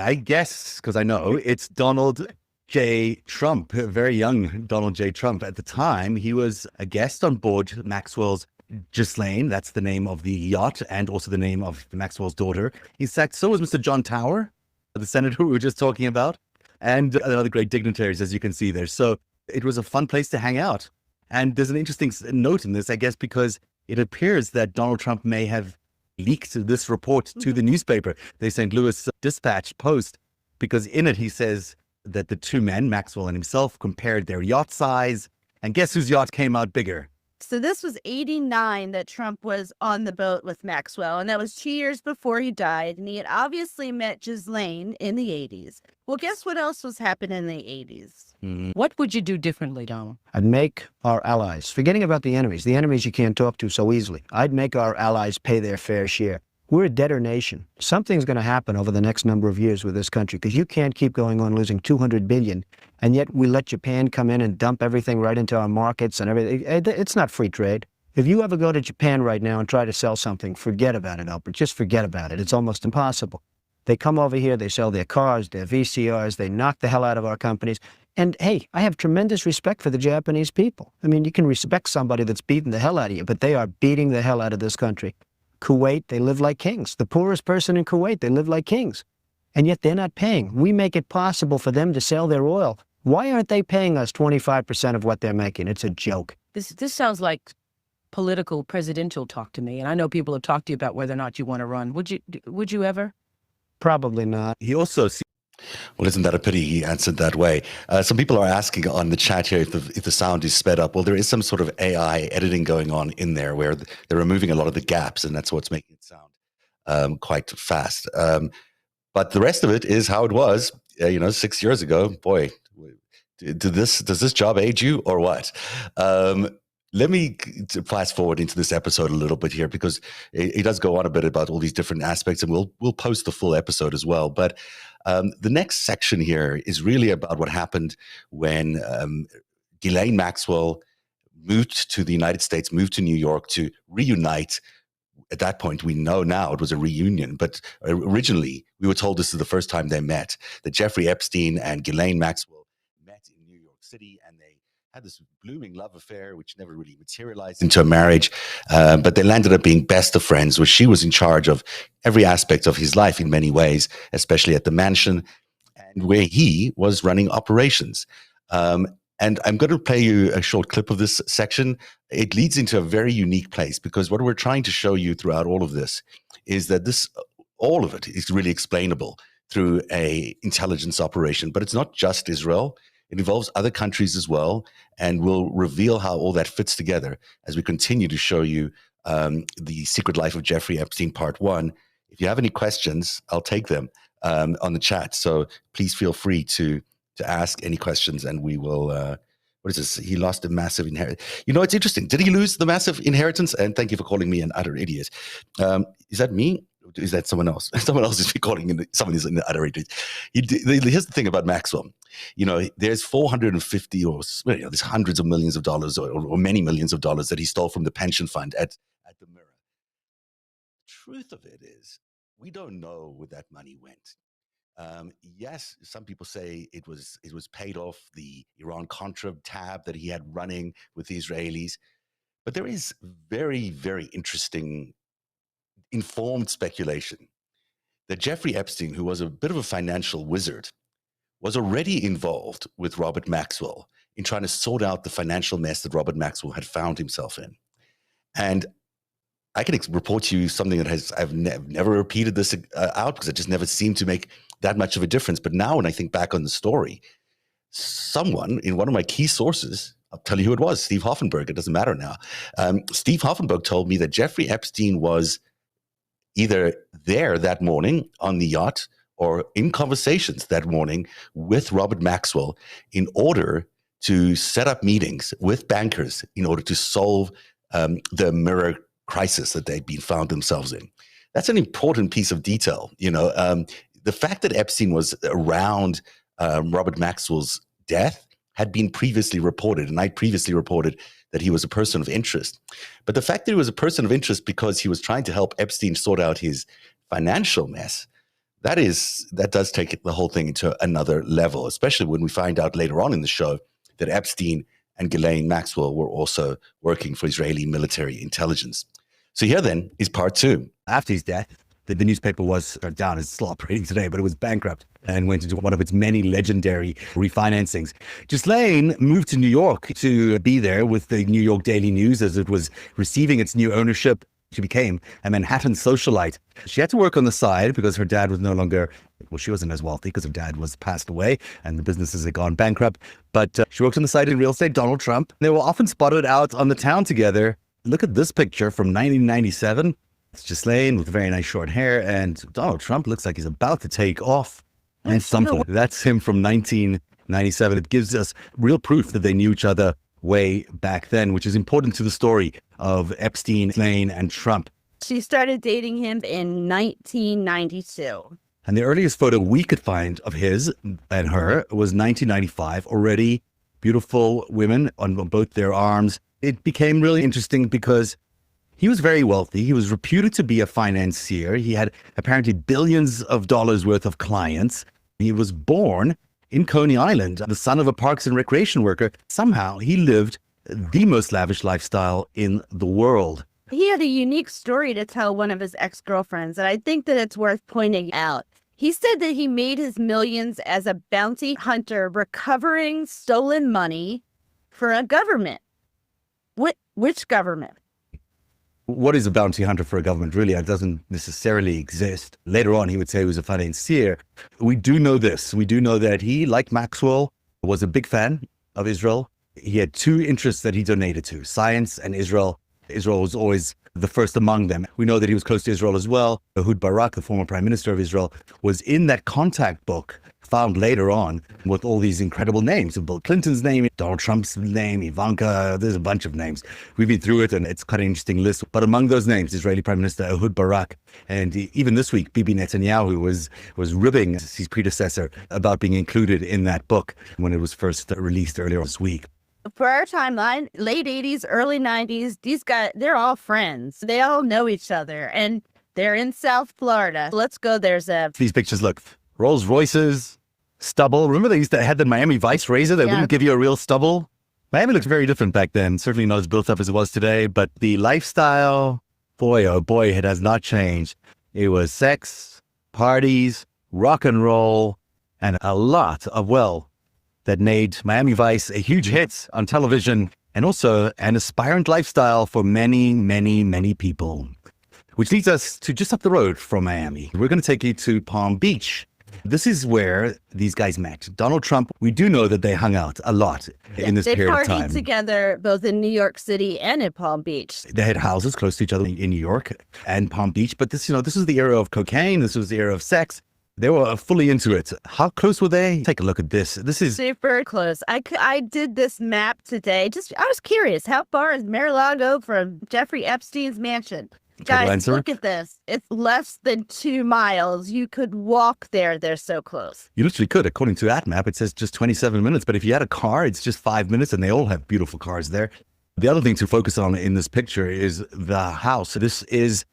I guess, because I know, it's Donald J. Trump, a very young Donald J. Trump. At the time, he was a guest on board Maxwell's Ghislaine. That's the name of the yacht and also the name of Maxwell's daughter. In fact, so was Mr. John Tower, the senator we were just talking about, and other great dignitaries, as you can see there. So it was a fun place to hang out. And there's an interesting note in this, I guess, because it appears that Donald Trump may have leaked this report to the newspaper, the St. Louis Dispatch-Post, because in it he says that the two men, Maxwell and himself, compared their yacht size. And guess whose yacht came out bigger? So this was 89 that Trump was on the boat with Maxwell, and that was 2 years before he died, and he had obviously met Ghislaine in the 80s. Well, guess what else was happening in the 80s? What would you do differently, Donald? I'd make our allies, forgetting about the enemies you can't talk to so easily. I'd make our allies pay their fair share. We're a debtor nation. Something's going to happen over the next number of years with this country, because you can't keep going on losing $200 billion, and yet we let Japan come in and dump everything right into our markets and everything. It's not free trade. If you ever go to Japan right now and try to sell something, forget about it, Albert. Just forget about it. It's almost impossible. They come over here, they sell their cars, their VCRs, they knock the hell out of our companies. And hey, I have tremendous respect for the Japanese people. I mean, you can respect somebody that's beating the hell out of you, but they are beating the hell out of this country. Kuwait, they live like kings. The poorest person in Kuwait, they live like kings. And yet they're not paying. We make it possible for them to sell their oil. Why aren't they paying us 25% of what they're making? It's a joke. This sounds like political presidential talk to me. And I know people have talked to you about whether or not you want to run. Would you ever? Probably not. He also Well, isn't that a pity he answered that way? Some people are asking on the chat here if the sound is sped up. Well, there is some sort of AI editing going on in there where they're removing a lot of the gaps, and that's what's making it sound quite fast. But the rest of it is how it was, 6 years ago. Boy, does this job age you or what? Let me fast forward into this episode a little bit here, because it does go on a bit about all these different aspects, and we'll post the full episode as well. But the next section here is really about what happened when Ghislaine Maxwell moved to the United States, moved to New York to reunite. At that point, we know now it was a reunion, but originally we were told this is the first time they met, that Jeffrey Epstein and Ghislaine Maxwell met in New York City, and they had this blooming love affair, which never really materialized into a marriage, but they landed up being best of friends, where she was in charge of every aspect of his life in many ways, especially at the mansion, and where he was running operations. And I'm going to play you a short clip of this section. It leads into a very unique place, because what we're trying to show you throughout all of this is that all of it is really explainable through a intelligence operation. But it's not just Israel. It involves other countries as well, and we'll reveal how all that fits together as we continue to show you The Secret Life of Jeffrey Epstein Part 1. If you have any questions, I'll take them on the chat. So please feel free to ask any questions, and we will, what is this? He lost a massive inheritance. It's interesting. Did he lose the massive inheritance? And thank you for calling me an utter idiot. Is that me? Is that someone else? Someone else is calling someone is an utter idiot. Here's the thing about Maxwell. There's 450 or there's hundreds of millions of dollars or many millions of dollars that he stole from the pension fund at the Mirror. The truth of it is, we don't know where that money went. Yes, some people say it was paid off the Iran-Contra tab that he had running with the Israelis. But there is very, very interesting, informed speculation that Jeffrey Epstein, who was a bit of a financial wizard, was already involved with Robert Maxwell in trying to sort out the financial mess that Robert Maxwell had found himself in. And I can report to you something that I've never repeated this out, because it just never seemed to make that much of a difference. But now when I think back on the story, someone in one of my key sources, I'll tell you who it was, Steve Hoffenberg, it doesn't matter now. Steve Hoffenberg told me that Jeffrey Epstein was either there that morning on the yacht or in conversations that morning with Robert Maxwell in order to set up meetings with bankers in order to solve the Mirror crisis that they'd been found themselves in. That's an important piece of detail. The fact that Epstein was around Robert Maxwell's death had been previously reported, and I previously reported that he was a person of interest. But the fact that he was a person of interest because he was trying to help Epstein sort out his financial mess, that does take the whole thing into another level, especially when we find out later on in the show that Epstein and Ghislaine Maxwell were also working for Israeli military intelligence. So here then is part 2. After his death, the newspaper was down, it's still operating today, but it was bankrupt and went into one of its many legendary refinancings. Ghislaine moved to New York to be there with the New York Daily News as it was receiving its new ownership. She became a Manhattan socialite. She had to work on the side because her dad was no longer, well, she wasn't as wealthy because her dad was passed away and the businesses had gone bankrupt. But she worked on the side in real estate, Donald Trump. They were often spotted out on the town together. Look at this picture from 1997. It's Ghislaine with very nice short hair, and Donald Trump looks like he's about to take off. And something. That's him from 1997. It gives us real proof that they knew each other way back then, which is important to the story of Epstein, Ghislaine, and Trump. She started dating him in 1992. And the earliest photo we could find of his and her was 1995, already beautiful women on both their arms. It became really interesting because He was very wealthy. He was reputed to be a financier. He had apparently billions of dollars worth of clients. He was born in Coney Island, the son of a parks and recreation worker. Somehow he lived the most lavish lifestyle in the world. He had a unique story to tell one of his ex-girlfriends, and I think that it's worth pointing out. He said that he made his millions as a bounty hunter recovering stolen money for a government. Which government? What is a bounty hunter for a government? Really, it doesn't necessarily exist. Later on, he would say he was a financier. We do know this. We do know that he, like Maxwell, was a big fan of Israel. He had two interests that he donated to, science and Israel. Israel was always the first among them. We know that he was close to Israel as well. Ehud Barak, the former prime minister of Israel, was in that contact book found later on with all these incredible names. Bill Clinton's name, Donald Trump's name, Ivanka, there's a bunch of names. We've been through it and it's quite an interesting list. But among those names, Israeli Prime Minister Ehud Barak, and even this week, Bibi Netanyahu was ribbing his predecessor about being included in that book when it was first released earlier this week. For our timeline, late 80s, early 90s, these guys, they're all friends. They all know each other, and they're in South Florida. Let's go there, Zev. These pictures look Rolls Royces, stubble. Remember they used to have the Miami Vice razor that wouldn't give you a real stubble? Miami looked very different back then. Certainly not as built up as it was today, but the lifestyle, boy, oh boy, it has not changed. It was sex, parties, rock and roll, and a lot of, well, that made Miami Vice a huge hit on television and also an aspirant lifestyle for many, many, many people. Which leads us to just up the road from Miami. We're going to take you to Palm Beach. This is where these guys met. Donald Trump, we do know that they hung out a lot in this period of time. They partied together both in New York City and in Palm Beach. They had houses close to each other in New York and Palm Beach. But this was the era of cocaine. This was the era of sex. They were fully into it. How close were they? Take a look at this. This is super close. I did this map today. I was curious. How far is Mar-a-Lago from Jeffrey Epstein's mansion? Guys, look at this. It's less than 2 miles. You could walk there. They're so close. You literally could. According to that map, it says just 27 minutes. But if you had a car, it's just 5 minutes, and they all have beautiful cars there. The other thing to focus on in this picture is the house. This is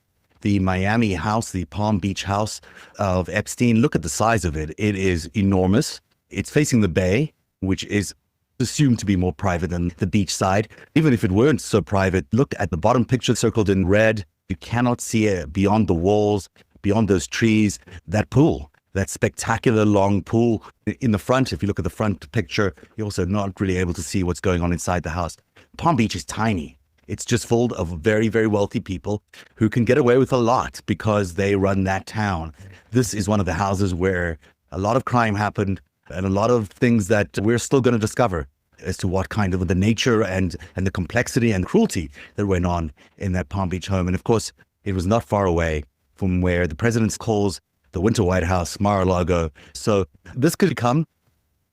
the Miami house, the Palm Beach house of Epstein. Look at the size of it. It is enormous. It's facing the bay, which is assumed to be more private than the beach side. Even if it weren't so private, look at the bottom picture circled in red. You cannot see it beyond the walls, beyond those trees, that pool, that spectacular long pool in the front. If you look at the front picture, you're also not really able to see what's going on inside the house. Palm Beach is tiny. It's just full of very, very wealthy people who can get away with a lot because they run that town. This is one of the houses where a lot of crime happened and a lot of things that we're still going to discover as to what kind of the nature and the complexity and cruelty that went on in that Palm Beach home. And of course, it was not far away from where the president calls the Winter White House, Mar-a-Lago. So this could become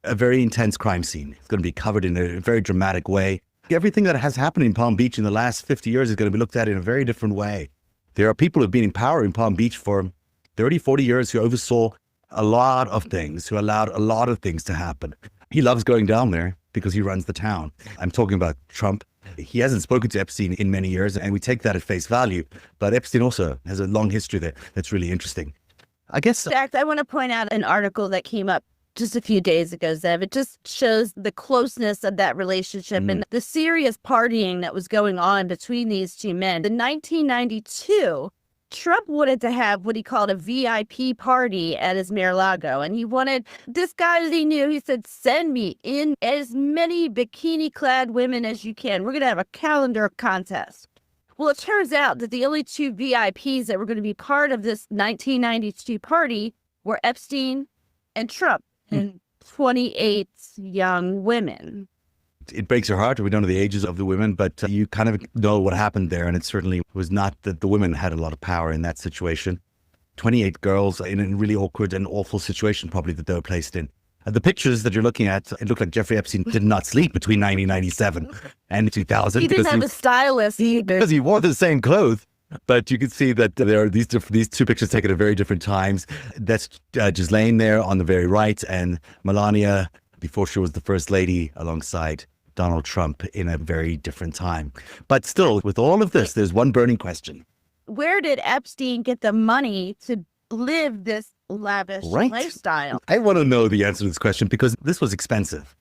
a very intense crime scene. It's going to be covered in a very dramatic way. Everything that has happened in Palm Beach in the last 50 years is going to be looked at in a very different way. There are people who have been in power in Palm Beach for 30, 40 years who oversaw a lot of things, who allowed a lot of things to happen. He loves going down there because he runs the town. I'm talking about Trump. He hasn't spoken to Epstein in many years, and we take that at face value. But Epstein also has a long history there that's really interesting. I guess. In fact, I want to point out an article that came up just a few days ago, Zev. It just shows the closeness of that relationship and the serious partying that was going on between these two men. In 1992, Trump wanted to have what he called a VIP party at his Mar-a-Lago. And he wanted this guy that he knew. He said, send me in as many bikini-clad women as you can. We're going to have a calendar contest. Well, it turns out that the only two VIPs that were going to be part of this 1992 party were Epstein and Trump. And 28 young women. It breaks your heart. We don't know the ages of the women, but you kind of know what happened there. And it certainly was not that the women had a lot of power in that situation. 28 girls in a really awkward and awful situation, probably, that they were placed in. The pictures that you're looking at, it looked like Jeffrey Epstein did not sleep between 1997 and 2000. He didn't have a stylist because he wore the same clothes. But you can see that there are these two pictures taken at very different times. That's Ghislaine there on the very right, and Melania before she was the first lady alongside Donald Trump in a very different time. But still, with all of this, there's one burning question. Where did Epstein get the money to live this lavish lifestyle? I want to know the answer to this question because this was expensive.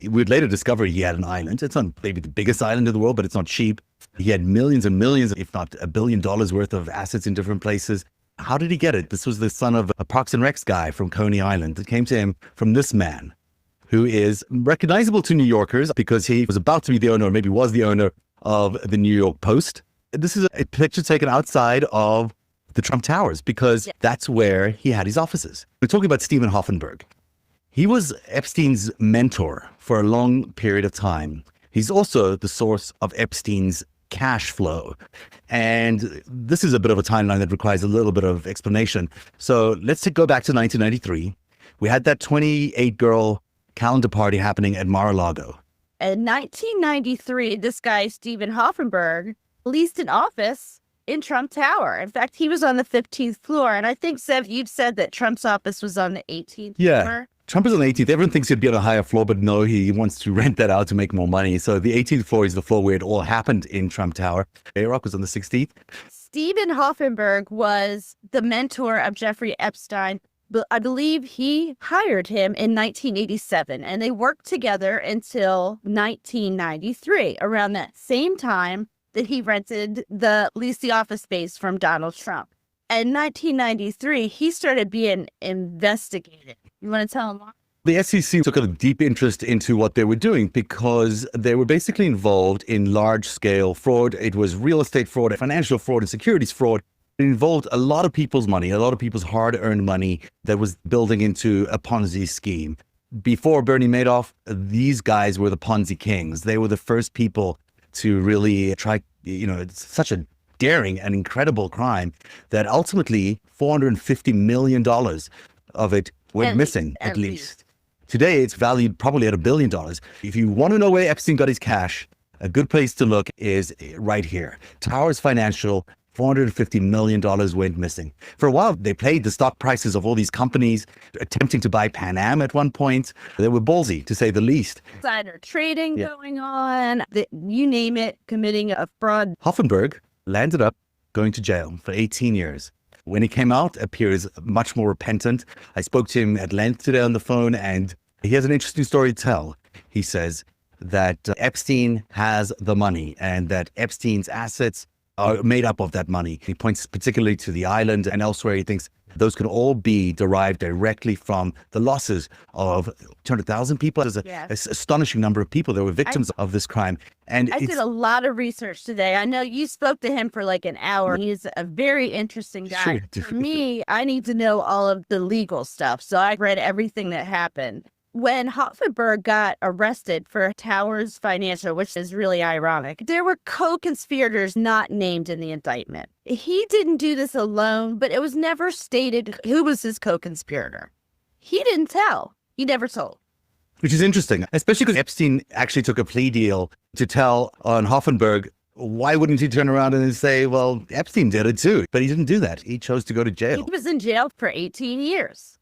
We'd later discover he had an island. It's not maybe the biggest island in the world, but it's not cheap. He had millions and millions, if not $1 billion worth of assets in different places. How did he get it? This was the son of a Parks and Recs guy from Coney Island. It came to him from this man, who is recognizable to New Yorkers because he was about to be the owner, or maybe was the owner of the New York Post. This is a picture taken outside of the Trump Towers because that's where he had his offices. We're talking about Stephen Hoffenberg. He was Epstein's mentor for a long period of time. He's also the source of Epstein's cash flow. And this is a bit of a timeline that requires a little bit of explanation. So let's go back to 1993. We had that 28-girl calendar party happening at Mar-a-Lago. In 1993, this guy, Stephen Hoffenberg, leased an office in Trump Tower. In fact, he was on the 15th floor. And I think, Sev, you've said that Trump's office was on the 18th floor. Trump is on the 18th. Everyone thinks he'd be on a higher floor, but no, he wants to rent that out to make more money. So the 18th floor is the floor where it all happened in Trump Tower. A-Rock was on the 16th. Stephen Hoffenberg was the mentor of Jeffrey Epstein. But I believe he hired him in 1987, and they worked together until 1993, around that same time that he leased the office space from Donald Trump. In 1993, he started being investigated. You want to tell him why? The SEC took a deep interest into what they were doing because they were basically involved in large-scale fraud. It was real estate fraud, financial fraud, and securities fraud. It involved a lot of people's money, a lot of people's hard-earned money that was building into a Ponzi scheme. Before Bernie Madoff, these guys were the Ponzi kings. They were the first people to really try, it's such a daring and incredible crime that ultimately $450 million of it went missing, at least. Today, it's valued probably at $1 billion. If you want to know where Epstein got his cash, a good place to look is right here. Towers Financial, $450 million went missing. For a while, they played the stock prices of all these companies, attempting to buy Pan Am at one point. They were ballsy, to say the least. Insider trading going on, you name it, committing a fraud. Hoffenberg landed up going to jail for 18 years. When he came out, appears much more repentant. I spoke to him at length today on the phone, and he has an interesting story to tell. He says that Epstein has the money and that Epstein's assets are made up of that money. He points particularly to the island and elsewhere. He thinks those can all be derived directly from the losses of 200,000 people. There's an astonishing number of people that were victims of this crime. And I did a lot of research today. I know you spoke to him for like an hour. He's a very interesting guy. Sure. For me, I need to know all of the legal stuff. So I read everything that happened. When Hoffenberg got arrested for Towers Financial, which is really ironic, there were co-conspirators not named in the indictment. He didn't do this alone, but it was never stated who was his co-conspirator. He didn't tell. He never told. Which is interesting, especially because Epstein actually took a plea deal to tell on Hoffenberg. Why wouldn't he turn around and say, well, Epstein did it too? But he didn't do that. He chose to go to jail. He was in jail for 18 years.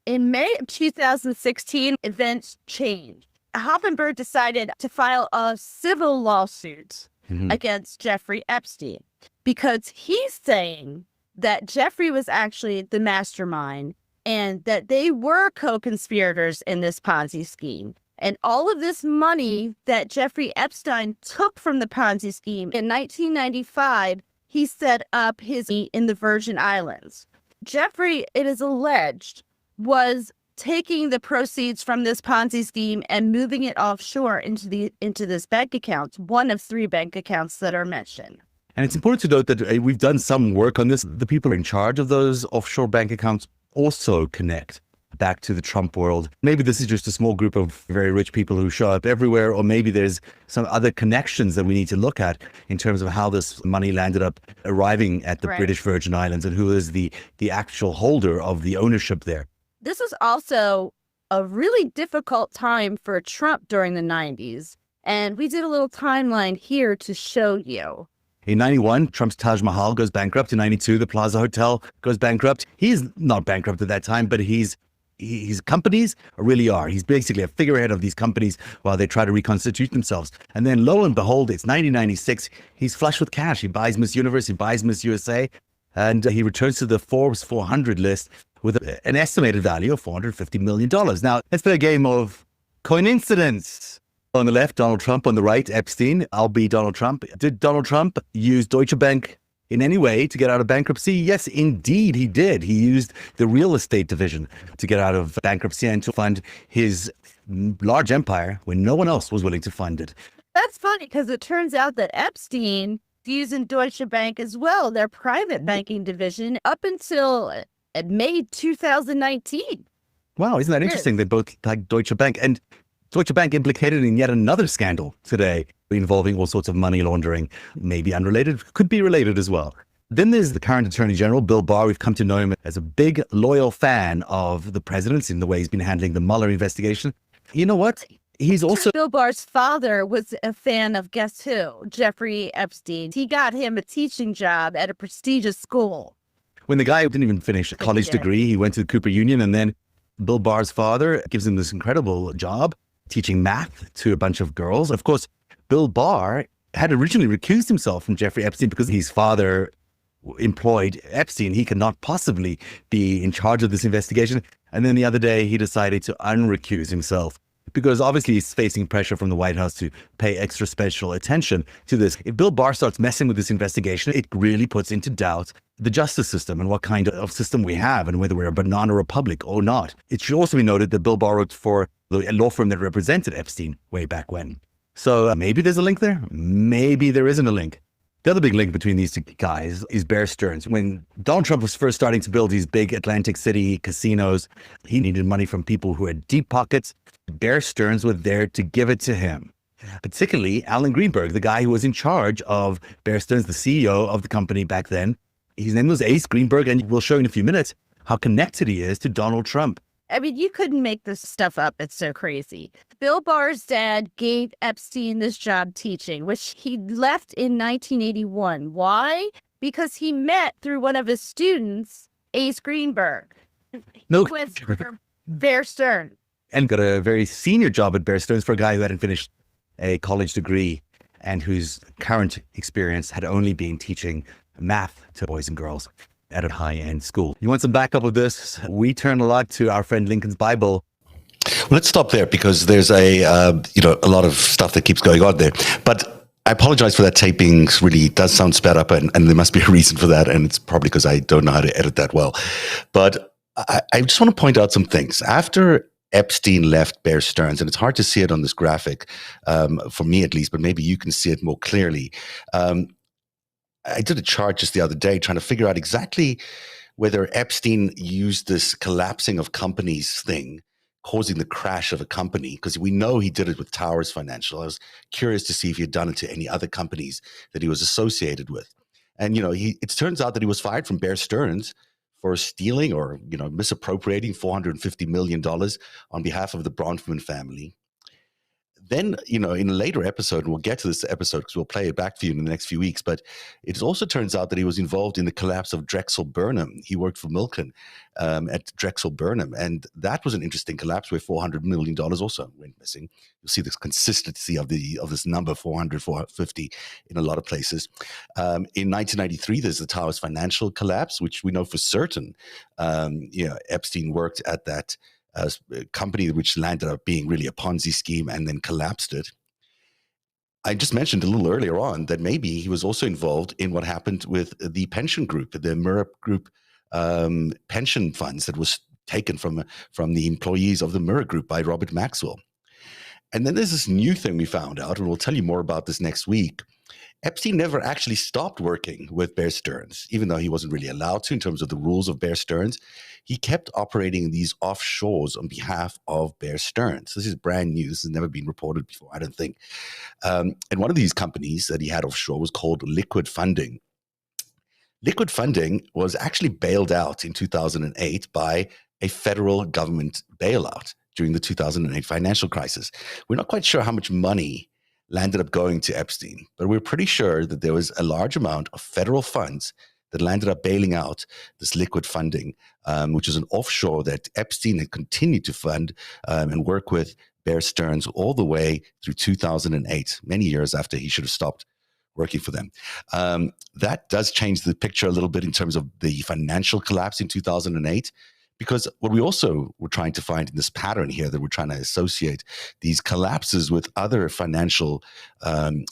In May of 2016, events changed. Hoffenberg decided to file a civil lawsuit against Jeffrey Epstein because he's saying that Jeffrey was actually the mastermind and that they were co-conspirators in this Ponzi scheme. And all of this money that Jeffrey Epstein took from the Ponzi scheme in 1995, he set up his in the Virgin Islands. Jeffrey, it is alleged, was taking the proceeds from this Ponzi scheme and moving it offshore into this bank account, one of 3 bank accounts that are mentioned. And it's important to note that we've done some work on this. The people in charge of those offshore bank accounts also connect back to the Trump world. Maybe this is just a small group of very rich people who show up everywhere, or maybe there's some other connections that we need to look at in terms of how this money landed up arriving at the British Virgin Islands and who is the actual holder of the ownership there. This was also a really difficult time for Trump during the 90s. And we did a little timeline here to show you. In 91, Trump's Taj Mahal goes bankrupt. In 92, the Plaza Hotel goes bankrupt. He's not bankrupt at that time, but he's his companies really are. He's basically a figurehead of these companies while they try to reconstitute themselves. And then lo and behold, it's 1996. He's flush with cash. He buys Miss Universe, he buys Miss USA, and he returns to the Forbes 400 list with an estimated value of $450 million. Now, let's play a game of coincidence. On the left, Donald Trump. On the right, Epstein. I'll be Donald Trump. Did Donald Trump use Deutsche Bank in any way to get out of bankruptcy? Yes, indeed, he did. He used the real estate division to get out of bankruptcy and to fund his large empire when no one else was willing to fund it. That's funny because it turns out that Epstein using Deutsche Bank as well, their private banking division, up until May 2019. Wow, isn't that interesting? They both like Deutsche Bank. And Deutsche Bank implicated in yet another scandal today involving all sorts of money laundering, maybe unrelated, could be related as well. Then there's the current Attorney General, Bill Barr. We've come to know him as a big, loyal fan of the president's in the way he's been handling the Mueller investigation. You know what? He's also... Bill Barr's father was a fan of, guess who? Jeffrey Epstein. He got him a teaching job at a prestigious school. When the guy didn't even finish a college degree, he went to the Cooper Union, and then Bill Barr's father gives him this incredible job teaching math to a bunch of girls. Of course, Bill Barr had originally recused himself from Jeffrey Epstein because his father employed Epstein. He could not possibly be in charge of this investigation. And then the other day, he decided to unrecuse himself because obviously he's facing pressure from the White House to pay extra special attention to this. If Bill Barr starts messing with this investigation, it really puts into doubt the justice system and what kind of system we have and whether we're a banana republic or not. It should also be noted that Bill Barr worked for the law firm that represented Epstein way back when. So maybe there's a link there. Maybe there isn't a link. The other big link between these two guys is Bear Stearns. When Donald Trump was first starting to build these big Atlantic City casinos, he needed money from people who had deep pockets. Bear Stearns was there to give it to him. Particularly Alan Greenberg, the guy who was in charge of Bear Stearns, the CEO of the company back then. His name was Ace Greenberg, and we'll show in a few minutes how connected he is to Donald Trump. I mean, you couldn't make this stuff up. It's so crazy. Bill Barr's dad gave Epstein this job teaching, which he left in 1981. Why? Because he met through one of his students, Ace Greenberg. No. He went for Bear Stearns. And got a very senior job at Bear Stearns for a guy who hadn't finished a college degree and whose current experience had only been teaching math to boys and girls at a high-end school. You want some backup of this? We turn a lot to our friend Lincoln's Bible. Well, let's stop there because there's a lot of stuff that keeps going on there. But I apologize for that taping. Really does sound sped up, and there must be a reason for that. And it's probably because I don't know how to edit that well. But I just want to point out some things. After Epstein left Bear Stearns, and it's hard to see it on this graphic, for me at least, but maybe you can see it more clearly. I did a chart just the other day trying to figure out exactly whether Epstein used this collapsing of companies thing, causing the crash of a company, because we know he did it with Towers Financial. I was curious to see if he had done it to any other companies that he was associated with. And, it turns out that he was fired from Bear Stearns for stealing or, misappropriating $450 million on behalf of the Bronfman family. Then, in a later episode, and we'll get to this episode because we'll play it back for you in the next few weeks, but it also turns out that he was involved in the collapse of Drexel Burnham. He worked for Milken at Drexel Burnham, and that was an interesting collapse where $400 million also went missing. You'll see this consistency of this number, 400, 450, in a lot of places. In 1993, there's the Towers Financial collapse, which we know for certain, Epstein worked at that company, which landed up being really a Ponzi scheme and then collapsed it. I just mentioned a little earlier on that maybe he was also involved in what happened with the pension group, the Murrah Group pension funds that was taken from the employees of the Murrah Group by Robert Maxwell. And then there's this new thing we found out, and we'll tell you more about this next week. Epstein never actually stopped working with Bear Stearns, even though he wasn't really allowed to in terms of the rules of Bear Stearns. He kept operating these offshores on behalf of Bear Stearns. This is brand new. This has never been reported before, I don't think. And one of these companies that he had offshore was called Liquid Funding. Liquid Funding was actually bailed out in 2008 by a federal government bailout during the 2008 financial crisis. We're not quite sure how much money landed up going to Epstein, but we're pretty sure that there was a large amount of federal funds that landed up bailing out this liquid funding, which is an offshore that Epstein had continued to fund and work with Bear Stearns all the way through 2008, many years after he should have stopped working for them. That does change the picture a little bit in terms of the financial collapse in 2008. Because what we also were trying to find in this pattern here, that we're trying to associate these collapses with other financial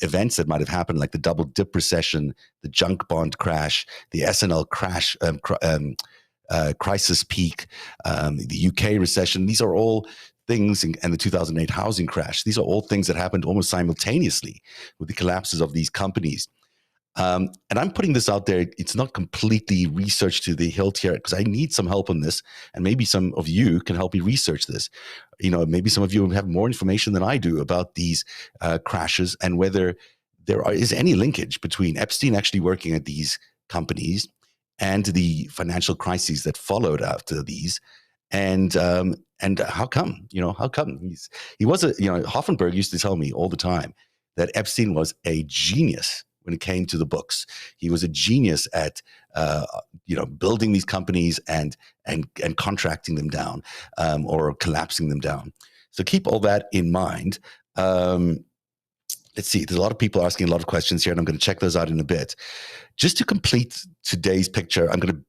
events that might have happened, like the double dip recession, the junk bond crash, the SNL crash, crisis peak, the UK recession. These are all things, and the 2008 housing crash. These are all things that happened almost simultaneously with the collapses of these companies. And I'm putting this out there. It's not completely researched to the hilt here, because I need some help on this. And maybe some of you can help me research this. Maybe some of you have more information than I do about these crashes, and whether there is any linkage between Epstein actually working at these companies and the financial crises that followed after these. And how come? How come? He was Hoffenberg used to tell me all the time that Epstein was a genius when it came to the books. He was a genius at building these companies and contracting them down, or collapsing them down. So keep all that in mind. Let's see. There's a lot of people asking a lot of questions here, and I'm going to check those out in a bit. Just to complete today's picture, I'm going to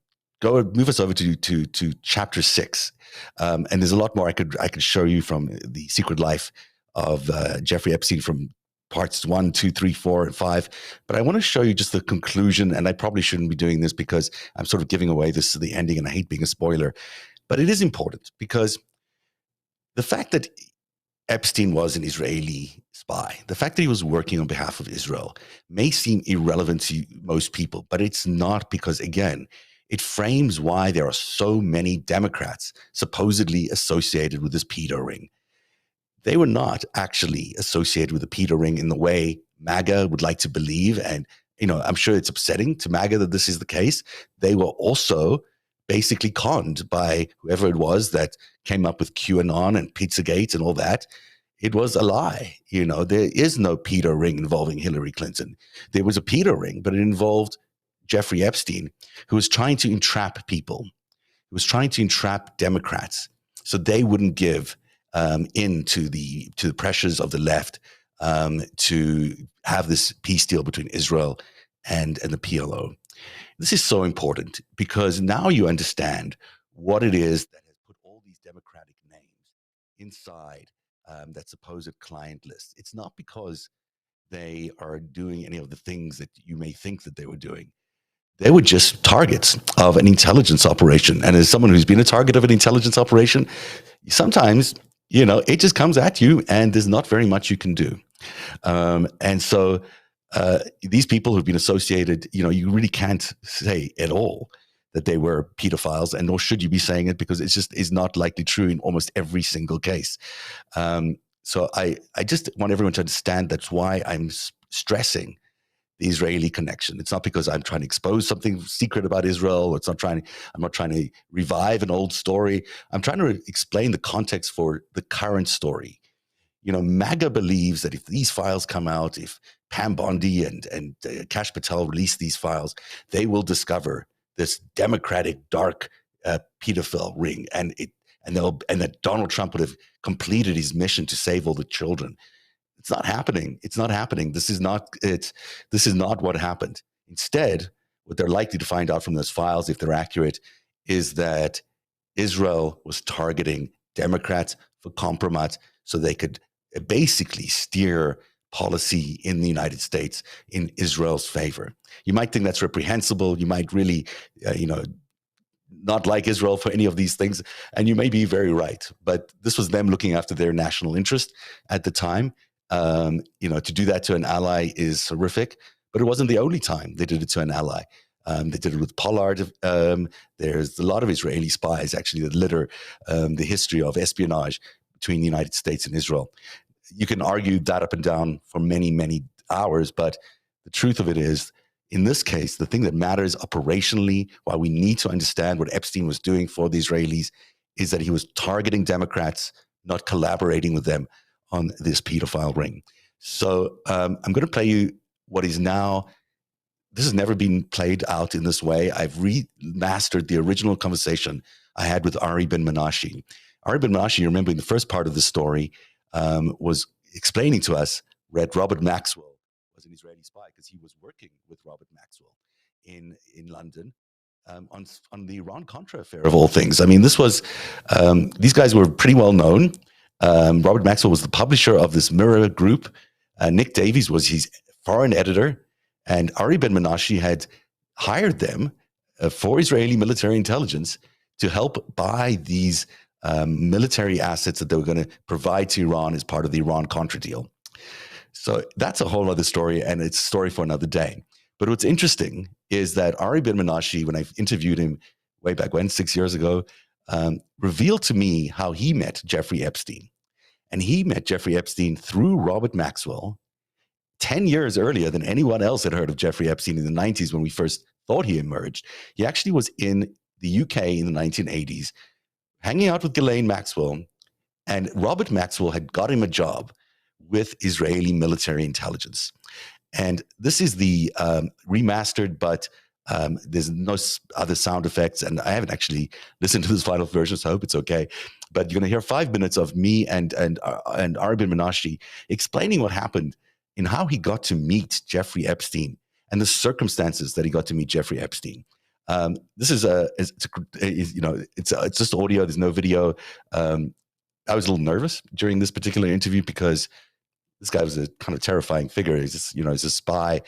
move us over to chapter 6, and there's a lot more I could show you from the secret life of Jeffrey Epstein from parts 1, 2, 3, 4, and 5. But I want to show you just the conclusion, and I probably shouldn't be doing this because I'm sort of giving away the ending, and I hate being a spoiler. But it is important, because the fact that Epstein was an Israeli spy, the fact that he was working on behalf of Israel, may seem irrelevant to most people, but it's not, because, again, it frames why there are so many Democrats supposedly associated with this pedo ring. They were not actually associated with the pedo ring in the way MAGA would like to believe. And, I'm sure it's upsetting to MAGA that this is the case. They were also basically conned by whoever it was that came up with QAnon and Pizzagate and all that. It was a lie. There is no pedo ring involving Hillary Clinton. There was a pedo ring, but it involved Jeffrey Epstein, who was trying to entrap people. He was trying to entrap Democrats so they wouldn't give in to the pressures of the left to have this peace deal between Israel and the PLO. This is so important, because now you understand what it is that has put all these Democratic names inside that supposed client list. It's not because they are doing any of the things that you may think that they were doing. They were just targets of an intelligence operation. And as someone who's been a target of an intelligence operation, sometimes, it just comes at you, and there's not very much you can do. And so these people who've been associated, you really can't say at all that they were pedophiles, and nor should you be saying it, because it just is not likely true in almost every single case. So I just want everyone to understand that's why I'm stressing the Israeli connection. It's not because I'm trying to expose something secret about Israel. I'm not trying to revive an old story. I'm trying to explain the context for the current story. MAGA believes that if these files come out, if Pam Bondi and Kash Patel release these files, they will discover this Democratic dark pedophile ring, and that Donald Trump would have completed his mission to save all the children. It's not happening. It's not happening. This is not what happened. Instead, what they're likely to find out from those files, if they're accurate, is that Israel was targeting Democrats for compromise so they could basically steer policy in the United States in Israel's favor. You might think that's reprehensible. You might really, not like Israel for any of these things, and you may be very right. But this was them looking after their national interest at the time. To do that to an ally is horrific, but it wasn't the only time they did it to an ally. They did it with Pollard. There's a lot of Israeli spies actually that litter the history of espionage between the United States and Israel. You can argue that up and down for many, many hours, but the truth of it is, in this case, the thing that matters operationally, why we need to understand what Epstein was doing for the Israelis, is that he was targeting Democrats, not collaborating with them on this pedophile ring. So I'm going to play you what is now this has never been played out in this way. I've remastered the original conversation I had with Ari Ben Menashe. Ari Ben Menashe, you remember in the first part of the story, was explaining to us that Robert Maxwell was an Israeli spy because he was working with Robert Maxwell in London on the Iran-Contra affair of all things. I mean, this was, these guys were pretty well known. Robert Maxwell was the publisher of this Mirror group. Nick Davies was his foreign editor. And Ari Ben Menashe had hired them for Israeli military intelligence to help buy these military assets that they were going to provide to Iran as part of the Iran-Contra deal. So that's a whole other story, and it's a story for another day. But what's interesting is that Ari Ben Menashe, when I interviewed him way back when, 6 years ago, revealed to me how he met Jeffrey Epstein. And he met Jeffrey Epstein through Robert Maxwell 10 years earlier than anyone else had heard of Jeffrey Epstein in the 90s when we first thought he emerged. He actually was in the UK in the 1980s, hanging out with Ghislaine Maxwell, and Robert Maxwell had got him a job with Israeli military intelligence. And this is the remastered, but there's no other sound effects, and I haven't actually listened to this final version, so I hope it's okay. But you're going to hear 5 minutes of me and Ari Ben Menashe explaining what happened and how he got to meet Jeffrey Epstein and the circumstances that he got to meet Jeffrey Epstein. This is it's just audio. There's no video. I was a little nervous during this particular interview because this guy was a kind of terrifying figure. He's just, he's a spy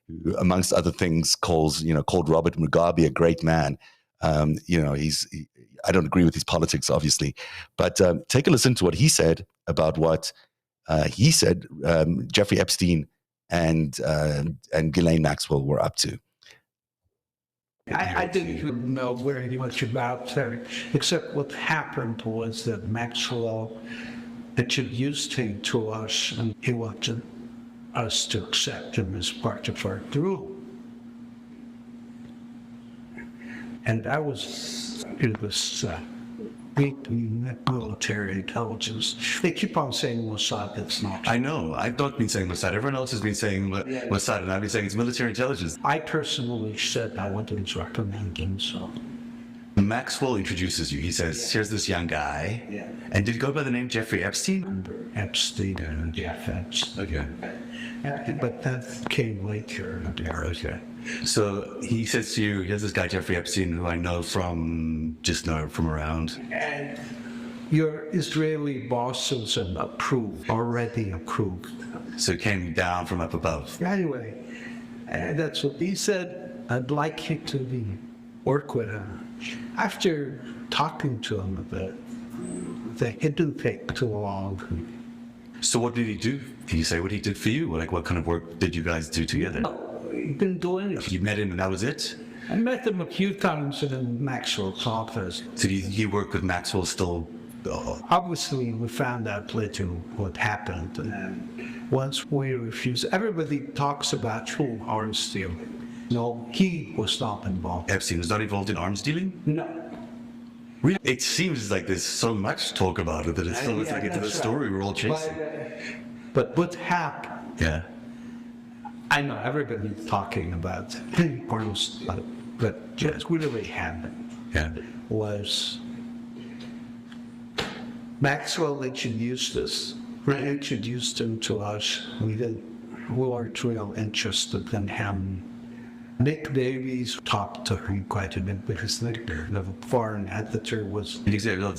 who, amongst other things, called Robert Mugabe a great man. I don't agree with his politics, obviously, but take a listen to what he said about what he said Jeffrey Epstein and Ghislaine Maxwell were up to. I didn't know very much about that, except what happened was that Maxwell introduced him to us, and he wanted us to accept him as part of our group. And I was in this military intelligence. They keep on saying Mossad, it's not. I know. I've not been saying Mossad. Everyone else has been saying Mossad, and I've been saying it's military intelligence. I personally said I wouldn't recommend him, so. Maxwell introduces you. He says, here's this young guy. Yeah. And did he go by the name Jeffrey Epstein? Epstein and Epstein. Okay. But that came later. Okay. So he says to you, here's this guy Jeffrey Epstein who I know from around. And your Israeli bosses already approved. So it came down from up above. Anyway, that's what he said. I'd like you to work with him. After talking to him a bit, it didn't take too long. So what did he do? Can you say what he did for you? Like, what kind of work did you guys do together? He didn't do anything. You met him and that was it? I met him a few times in Maxwell's office. So he worked with Maxwell still? Obviously, we found out later what happened. And once we refused, everybody talks about arms dealing. No, he was not involved. Epstein was not involved in arms dealing? No. Really? It seems like there's so much talk about it that it's still like it's a story we're all chasing. But what happened? Yeah. I know everybody's talking about arms, but just really happened was Maxwell introduced him to us. We weren't real interested in him. Nick Davies talked to him quite a bit because the foreign editor was... Of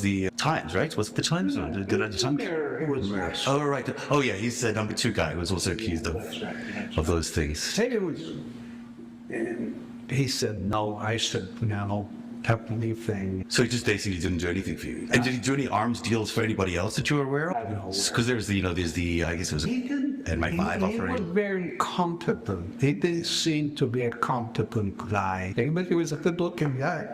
the Times, right? Was it the Times? Or did I Times? It was Oh, right. Oh, yeah, he's the number 2 guy who was also accused of those things. He said no. I said no. Everything. So he just basically didn't do anything for you. And did he do any arms deals for anybody else that you were aware of? Because there's the I guess it was MI5 offering. He was very competent. He didn't seem to be a competent guy, but he was a good-looking guy.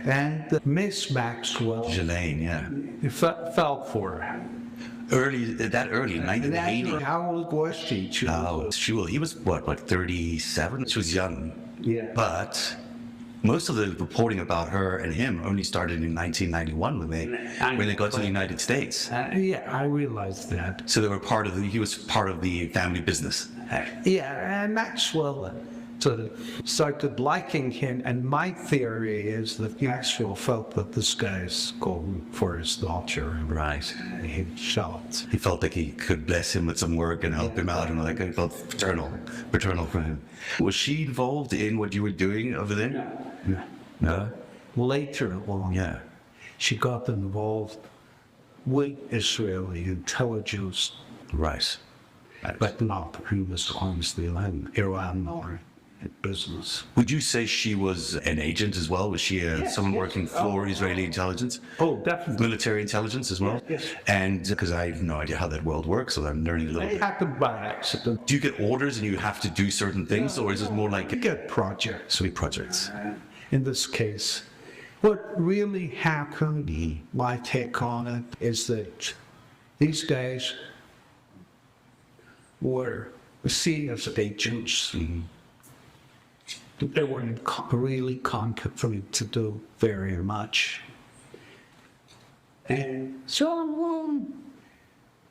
And Miss Maxwell, Ghislaine, yeah, he fell for her. Early, 1980. How old was she? He was what, like 37? She was young. Yeah. But most of the reporting about her and him only started in 1991 when they got to the United States. Yeah, I realized that. So they were he was part of the family business. Yeah, and Maxwell So started liking him, and my theory is that Maxwell felt that this guy's going for his daughter. Right. And he shot. He felt like he could bless him with some work and help him out and all that. He felt paternal for him. Was she involved in what you were doing over there? No. Later on, Yeah. she got involved with Israeli intelligence, Right. but not previous arms deal in Iran or business. Would you say she was an agent as well? Was she someone working for Israeli intelligence? Oh, definitely. Military intelligence as well? Yes. And because I have no idea how that world works, so I'm learning a little It bit. happened by accident. Do you get orders and you have to do certain things, or is it more like You get projects. sweet projects? In this case, what really happened, my take on it, is that these guys were seen as agents. They weren't really competent to do very much. And so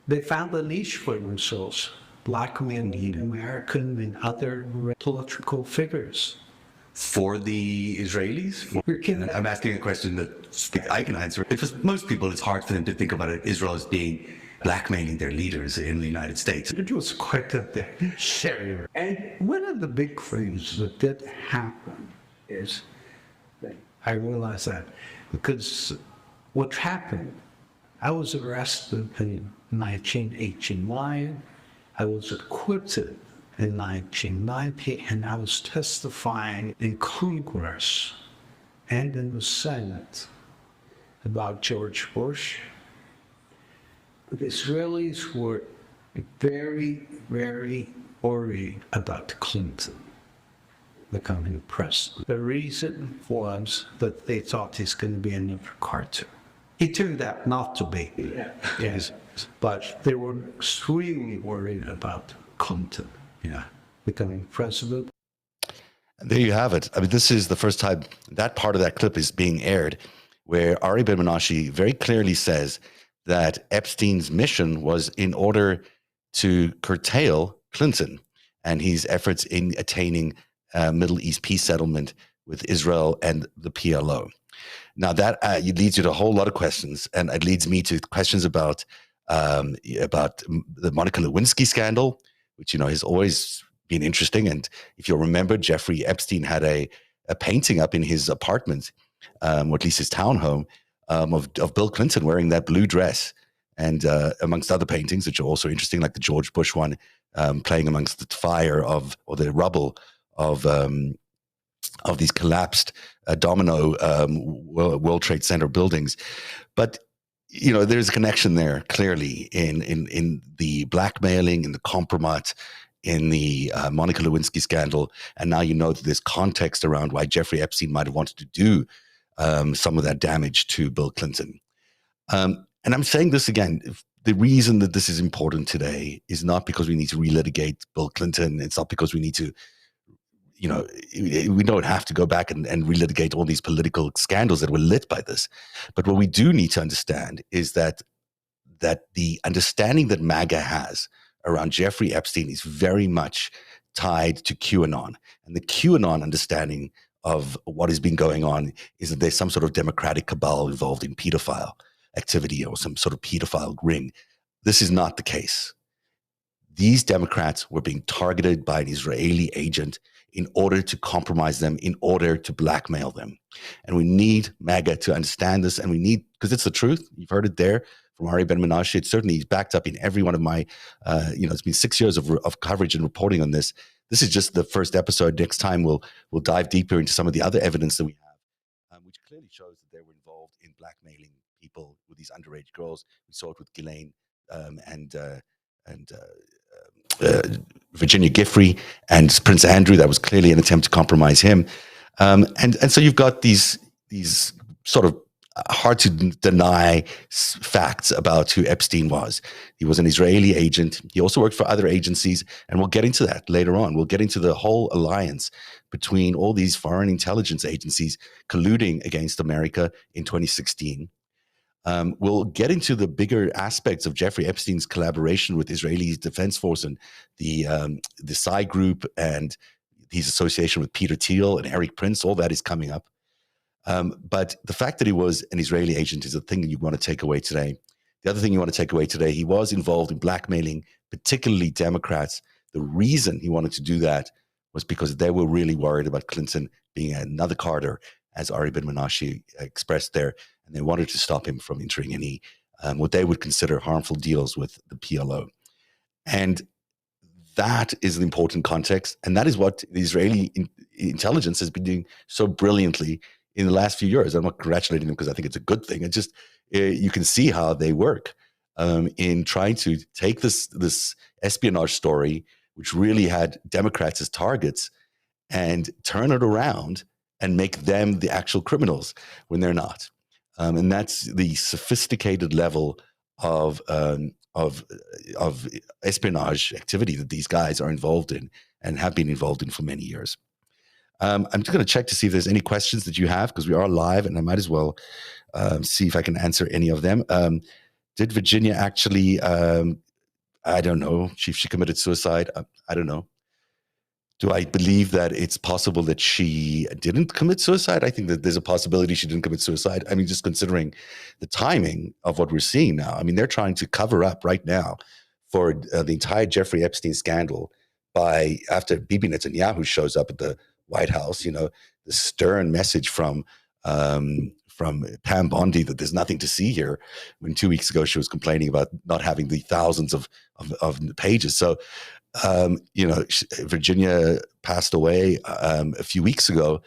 they found a niche for themselves, blackmailing American and other political figures. For the Israelis? I'm asking a question that I can answer. Because most people, it's hard for them to think about it, Israel as being blackmailing their leaders in the United States. It was quite a thing. And one of the big things that did happen is that I realized that because what happened, I was arrested in 1989, I was acquitted in 1990, and I was testifying in Congress and in the Senate about George Bush. The Israelis were very, very worried about Clinton becoming president. The reason was that they thought he's going to be another Carter. He turned out not to be. Yes, but they were extremely worried about Clinton becoming president. There you have it. I mean, this is the first time that part of that clip is being aired, where Ari Ben-Menashe very clearly says that Epstein's mission was in order to curtail Clinton and his efforts in attaining Middle East peace settlement with Israel and the PLO. Now that leads you to a whole lot of questions, and it leads me to questions about the Monica Lewinsky scandal, which has always been interesting. And if you'll remember, Jeffrey Epstein had a painting up in his apartment, or at least his townhome, of Bill Clinton wearing that blue dress, and amongst other paintings, which are also interesting, like the George Bush one, playing amongst the fire or the rubble of these collapsed domino World Trade Center buildings. But there's a connection there clearly in the blackmailing, in the compromise, in the Monica Lewinsky scandal, and now that there's context around why Jeffrey Epstein might have wanted to do some of that damage to Bill Clinton. And I'm saying this again, the reason that this is important today is not because we need to relitigate Bill Clinton. It's not because we need to, we don't have to go back and relitigate all these political scandals that were lit by this. But what we do need to understand is that the understanding that MAGA has around Jeffrey Epstein is very much tied to QAnon. And the QAnon understanding of what has been going on is that there's some sort of democratic cabal involved in pedophile activity or some sort of pedophile ring. This is not the case. These Democrats were being targeted by an Israeli agent in order to compromise them, in order to blackmail them. And we need MAGA to understand this, and we need, because it's the truth. You've heard it there from Ari Ben-Menashe. It's certainly backed up in every one of my, it's been 6 years of coverage and reporting on this. This is just the first episode. Next time we'll dive deeper into some of the other evidence that we have, which clearly shows that they were involved in blackmailing people with these underage girls. We saw it with Ghislaine and Virginia Giffrey and Prince Andrew. That was clearly an attempt to compromise him. And so you've got these sort of hard to deny facts about who Epstein was. He was an Israeli agent. He also worked for other agencies, and we'll get into that later on. We'll get into the whole alliance between all these foreign intelligence agencies colluding against America in 2016. We'll get into the bigger aspects of Jeffrey Epstein's collaboration with Israeli Defense Force and the Psy Group and his association with Peter Thiel and Eric Prince, all that is coming up. But the fact that he was an Israeli agent is a thing you want to take away today. The other thing you want to take away today, he was involved in blackmailing, particularly Democrats. The reason he wanted to do that was because they were really worried about Clinton being another Carter, as Ari Ben-Menashe expressed there, and they wanted to stop him from entering any what they would consider harmful deals with the PLO. And that is an important context, and that is what the Israeli intelligence has been doing so brilliantly in the last few years. I'm not congratulating them because I think it's a good thing. It's just you can see how they work in trying to take this espionage story, which really had Democrats as targets, and turn it around and make them the actual criminals when they're not. And that's the sophisticated level of espionage activity that these guys are involved in and have been involved in for many years. I'm just going to check to see if there's any questions that you have, because we are live, and I might as well see if I can answer any of them. Did Virginia actually, I don't know, she committed suicide? I don't know. Do I believe that it's possible that she didn't commit suicide? I think that there's a possibility she didn't commit suicide. I mean, just considering the timing of what we're seeing now. I mean, they're trying to cover up right now for the entire Jeffrey Epstein scandal after Bibi Netanyahu shows up at the White House, the stern message from Pam Bondi that there's nothing to see here, when 2 weeks ago she was complaining about not having the thousands of pages. So, Virginia passed away a few weeks ago.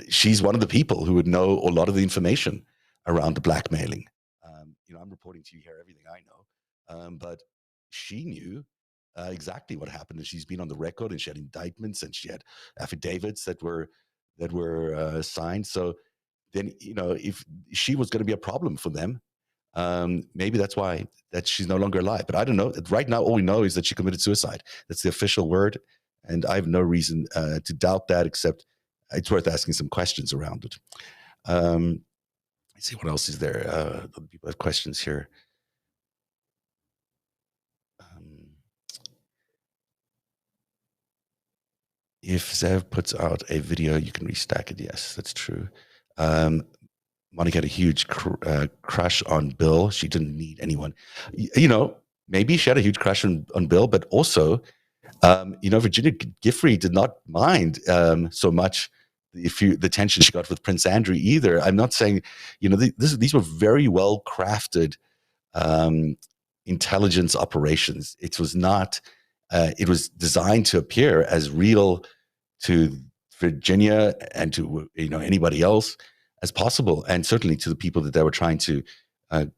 She's one of the people who would know a lot of the information around the blackmailing. I'm reporting to you here everything I know, but she knew exactly what happened, and she's been on the record, and she had indictments, and she had affidavits that were signed. So then, if she was going to be a problem for them, maybe that's why that she's no longer alive. But I don't know. Right now, all we know is that she committed suicide. That's the official word, and I have no reason to doubt that, except it's worth asking some questions around it. Let's see what else is there. Other people have questions here. If Zev puts out a video, you can restack it. Yes, that's true. Monica had a huge crush on Bill. She didn't need anyone. Maybe she had a huge crush on Bill, but also, Virginia Giffey did not mind so much the tension she got with Prince Andrew either. I'm not saying, these were very well crafted intelligence operations. It was not. It was designed to appear as real to Virginia and to anybody else as possible, and certainly to the people that they were trying to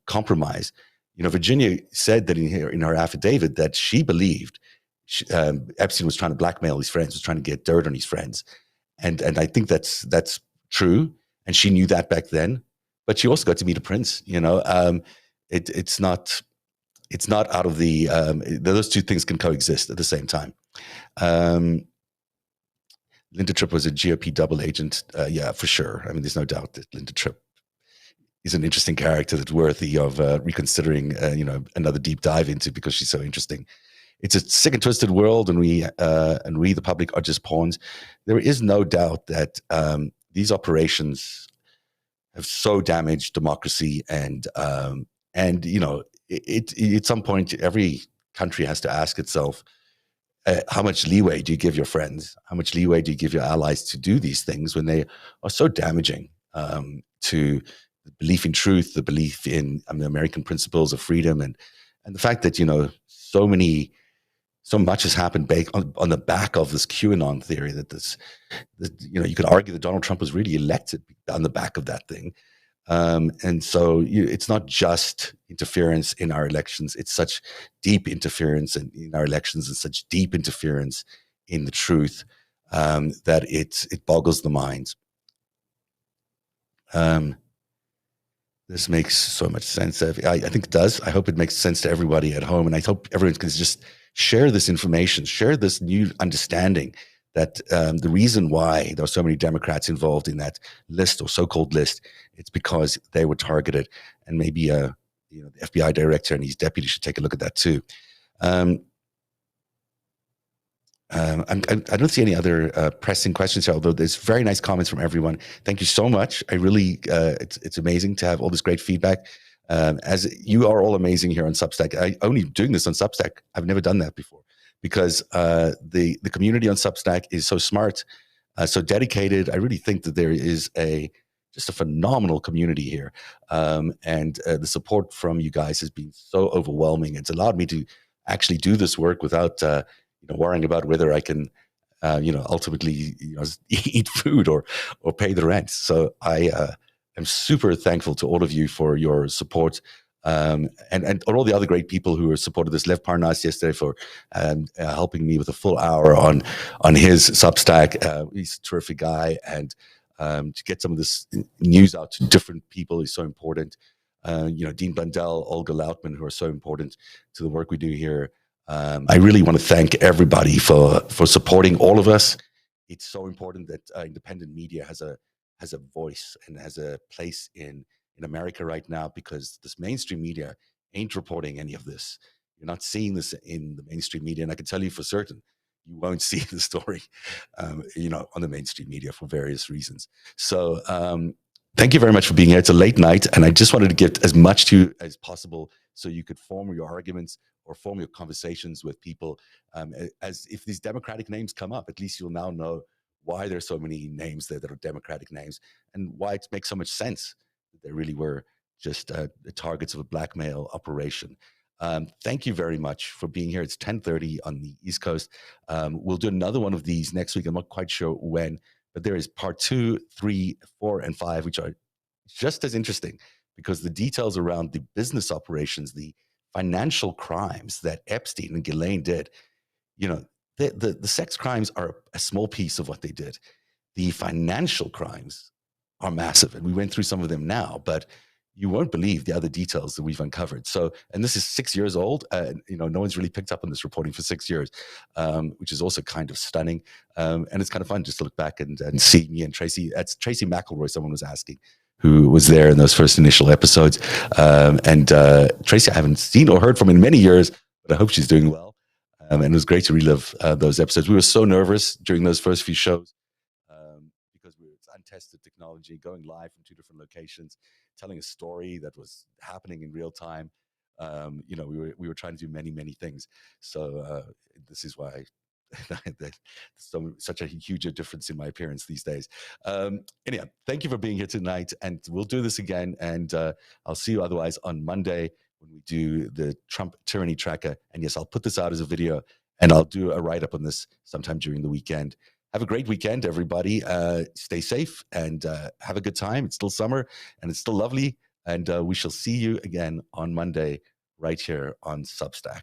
compromise. Virginia said that in her affidavit that she believed Epstein was trying to blackmail his friends, was trying to get dirt on his friends, and I think that's true, and she knew that back then. But she also got to meet a prince. It's not out of the those two things can coexist at the same time. Linda Tripp was a GOP double agent. Yeah, for sure. I mean, there's no doubt that Linda Tripp is an interesting character that's worthy of reconsidering, another deep dive into, because she's so interesting. It's a sick and twisted world, and we, the public, are just pawns. There is no doubt that these operations have so damaged democracy, and at some point, every country has to ask itself, how much leeway do you give your friends? How much leeway do you give your allies to do these things when they are so damaging to the belief in truth, the belief in the American principles of freedom, and the fact that so much has happened on the back of this QAnon theory, that you could argue that Donald Trump was really elected on the back of that thing. And so it's not just interference in our elections. It's such deep interference in our elections, and such deep interference in the truth that it boggles the mind. This makes so much sense. I think it does. I hope it makes sense to everybody at home. And I hope everyone can just share this information, share this new understanding that the reason why there are so many Democrats involved in that list, or so-called list, it's because they were targeted. And maybe the FBI director and his deputy should take a look at that too. I don't see any other pressing questions here, although there's very nice comments from everyone. Thank you so much. I really, it's amazing to have all this great feedback. As you are all amazing here on Substack. I only doing this on Substack. I've never done that before because the community on Substack is so smart, so dedicated. I really think that there is just a phenomenal community here, and the support from you guys has been so overwhelming. It's allowed me to actually do this work without worrying about whether I can ultimately eat food or pay the rent. So I'm super thankful to all of you for your support, and all the other great people who have supported this. Lev Parnas yesterday for helping me with a full hour on his Substack. He's a terrific guy, and to get some of this news out to different people is so important. Dean Blundell, Olga Lautman, who are so important to the work we do here. I really want to thank everybody for supporting all of us. It's so important that independent media has a voice and has a place in America right now, because this mainstream media ain't reporting any of this. You're not seeing this in the mainstream media, and I can tell you for certain you won't see the story, on the mainstream media for various reasons. So thank you very much for being here. It's a late night, and I just wanted to get as much to you as possible so you could form your arguments or form your conversations with people. As if these Democratic names come up, at least you'll now know why there's so many names there that are Democratic names, and why it makes so much sense that they really were just the targets of a blackmail operation. Thank you very much for being here. It's 10:30 on the East Coast. We'll do another one of these next week. I'm not quite sure when, but there is part 2, 3, 4, and 5, which are just as interesting, because the details around the business operations, the financial crimes that Epstein and Ghislaine did, the sex crimes are a small piece of what they did. The financial crimes are massive, and we went through some of them now, but you won't believe the other details that we've uncovered. So, and this is 6 years old. No one's really picked up on this reporting for 6 years, which is also kind of stunning. And it's kind of fun just to look back and see me and Tracy. That's Tracy McElroy, someone was asking, who was there in those first initial episodes. And Tracy, I haven't seen or heard from in many years, but I hope she's doing well. And it was great to relive those episodes. We were so nervous during those first few shows, because it's untested technology, going live from 2 different locations, telling a story that was happening in real time. We were trying to do many things. So this is why such a huge difference in my appearance these days. Anyhow, thank you for being here tonight, and we'll do this again. And I'll see you otherwise on Monday when we do the Trump tyranny tracker. And yes, I'll put this out as a video, and I'll do a write-up on this sometime during the weekend. Have a great weekend, everybody. Stay safe and have a good time. It's still summer and it's still lovely. And we shall see you again on Monday right here on Substack.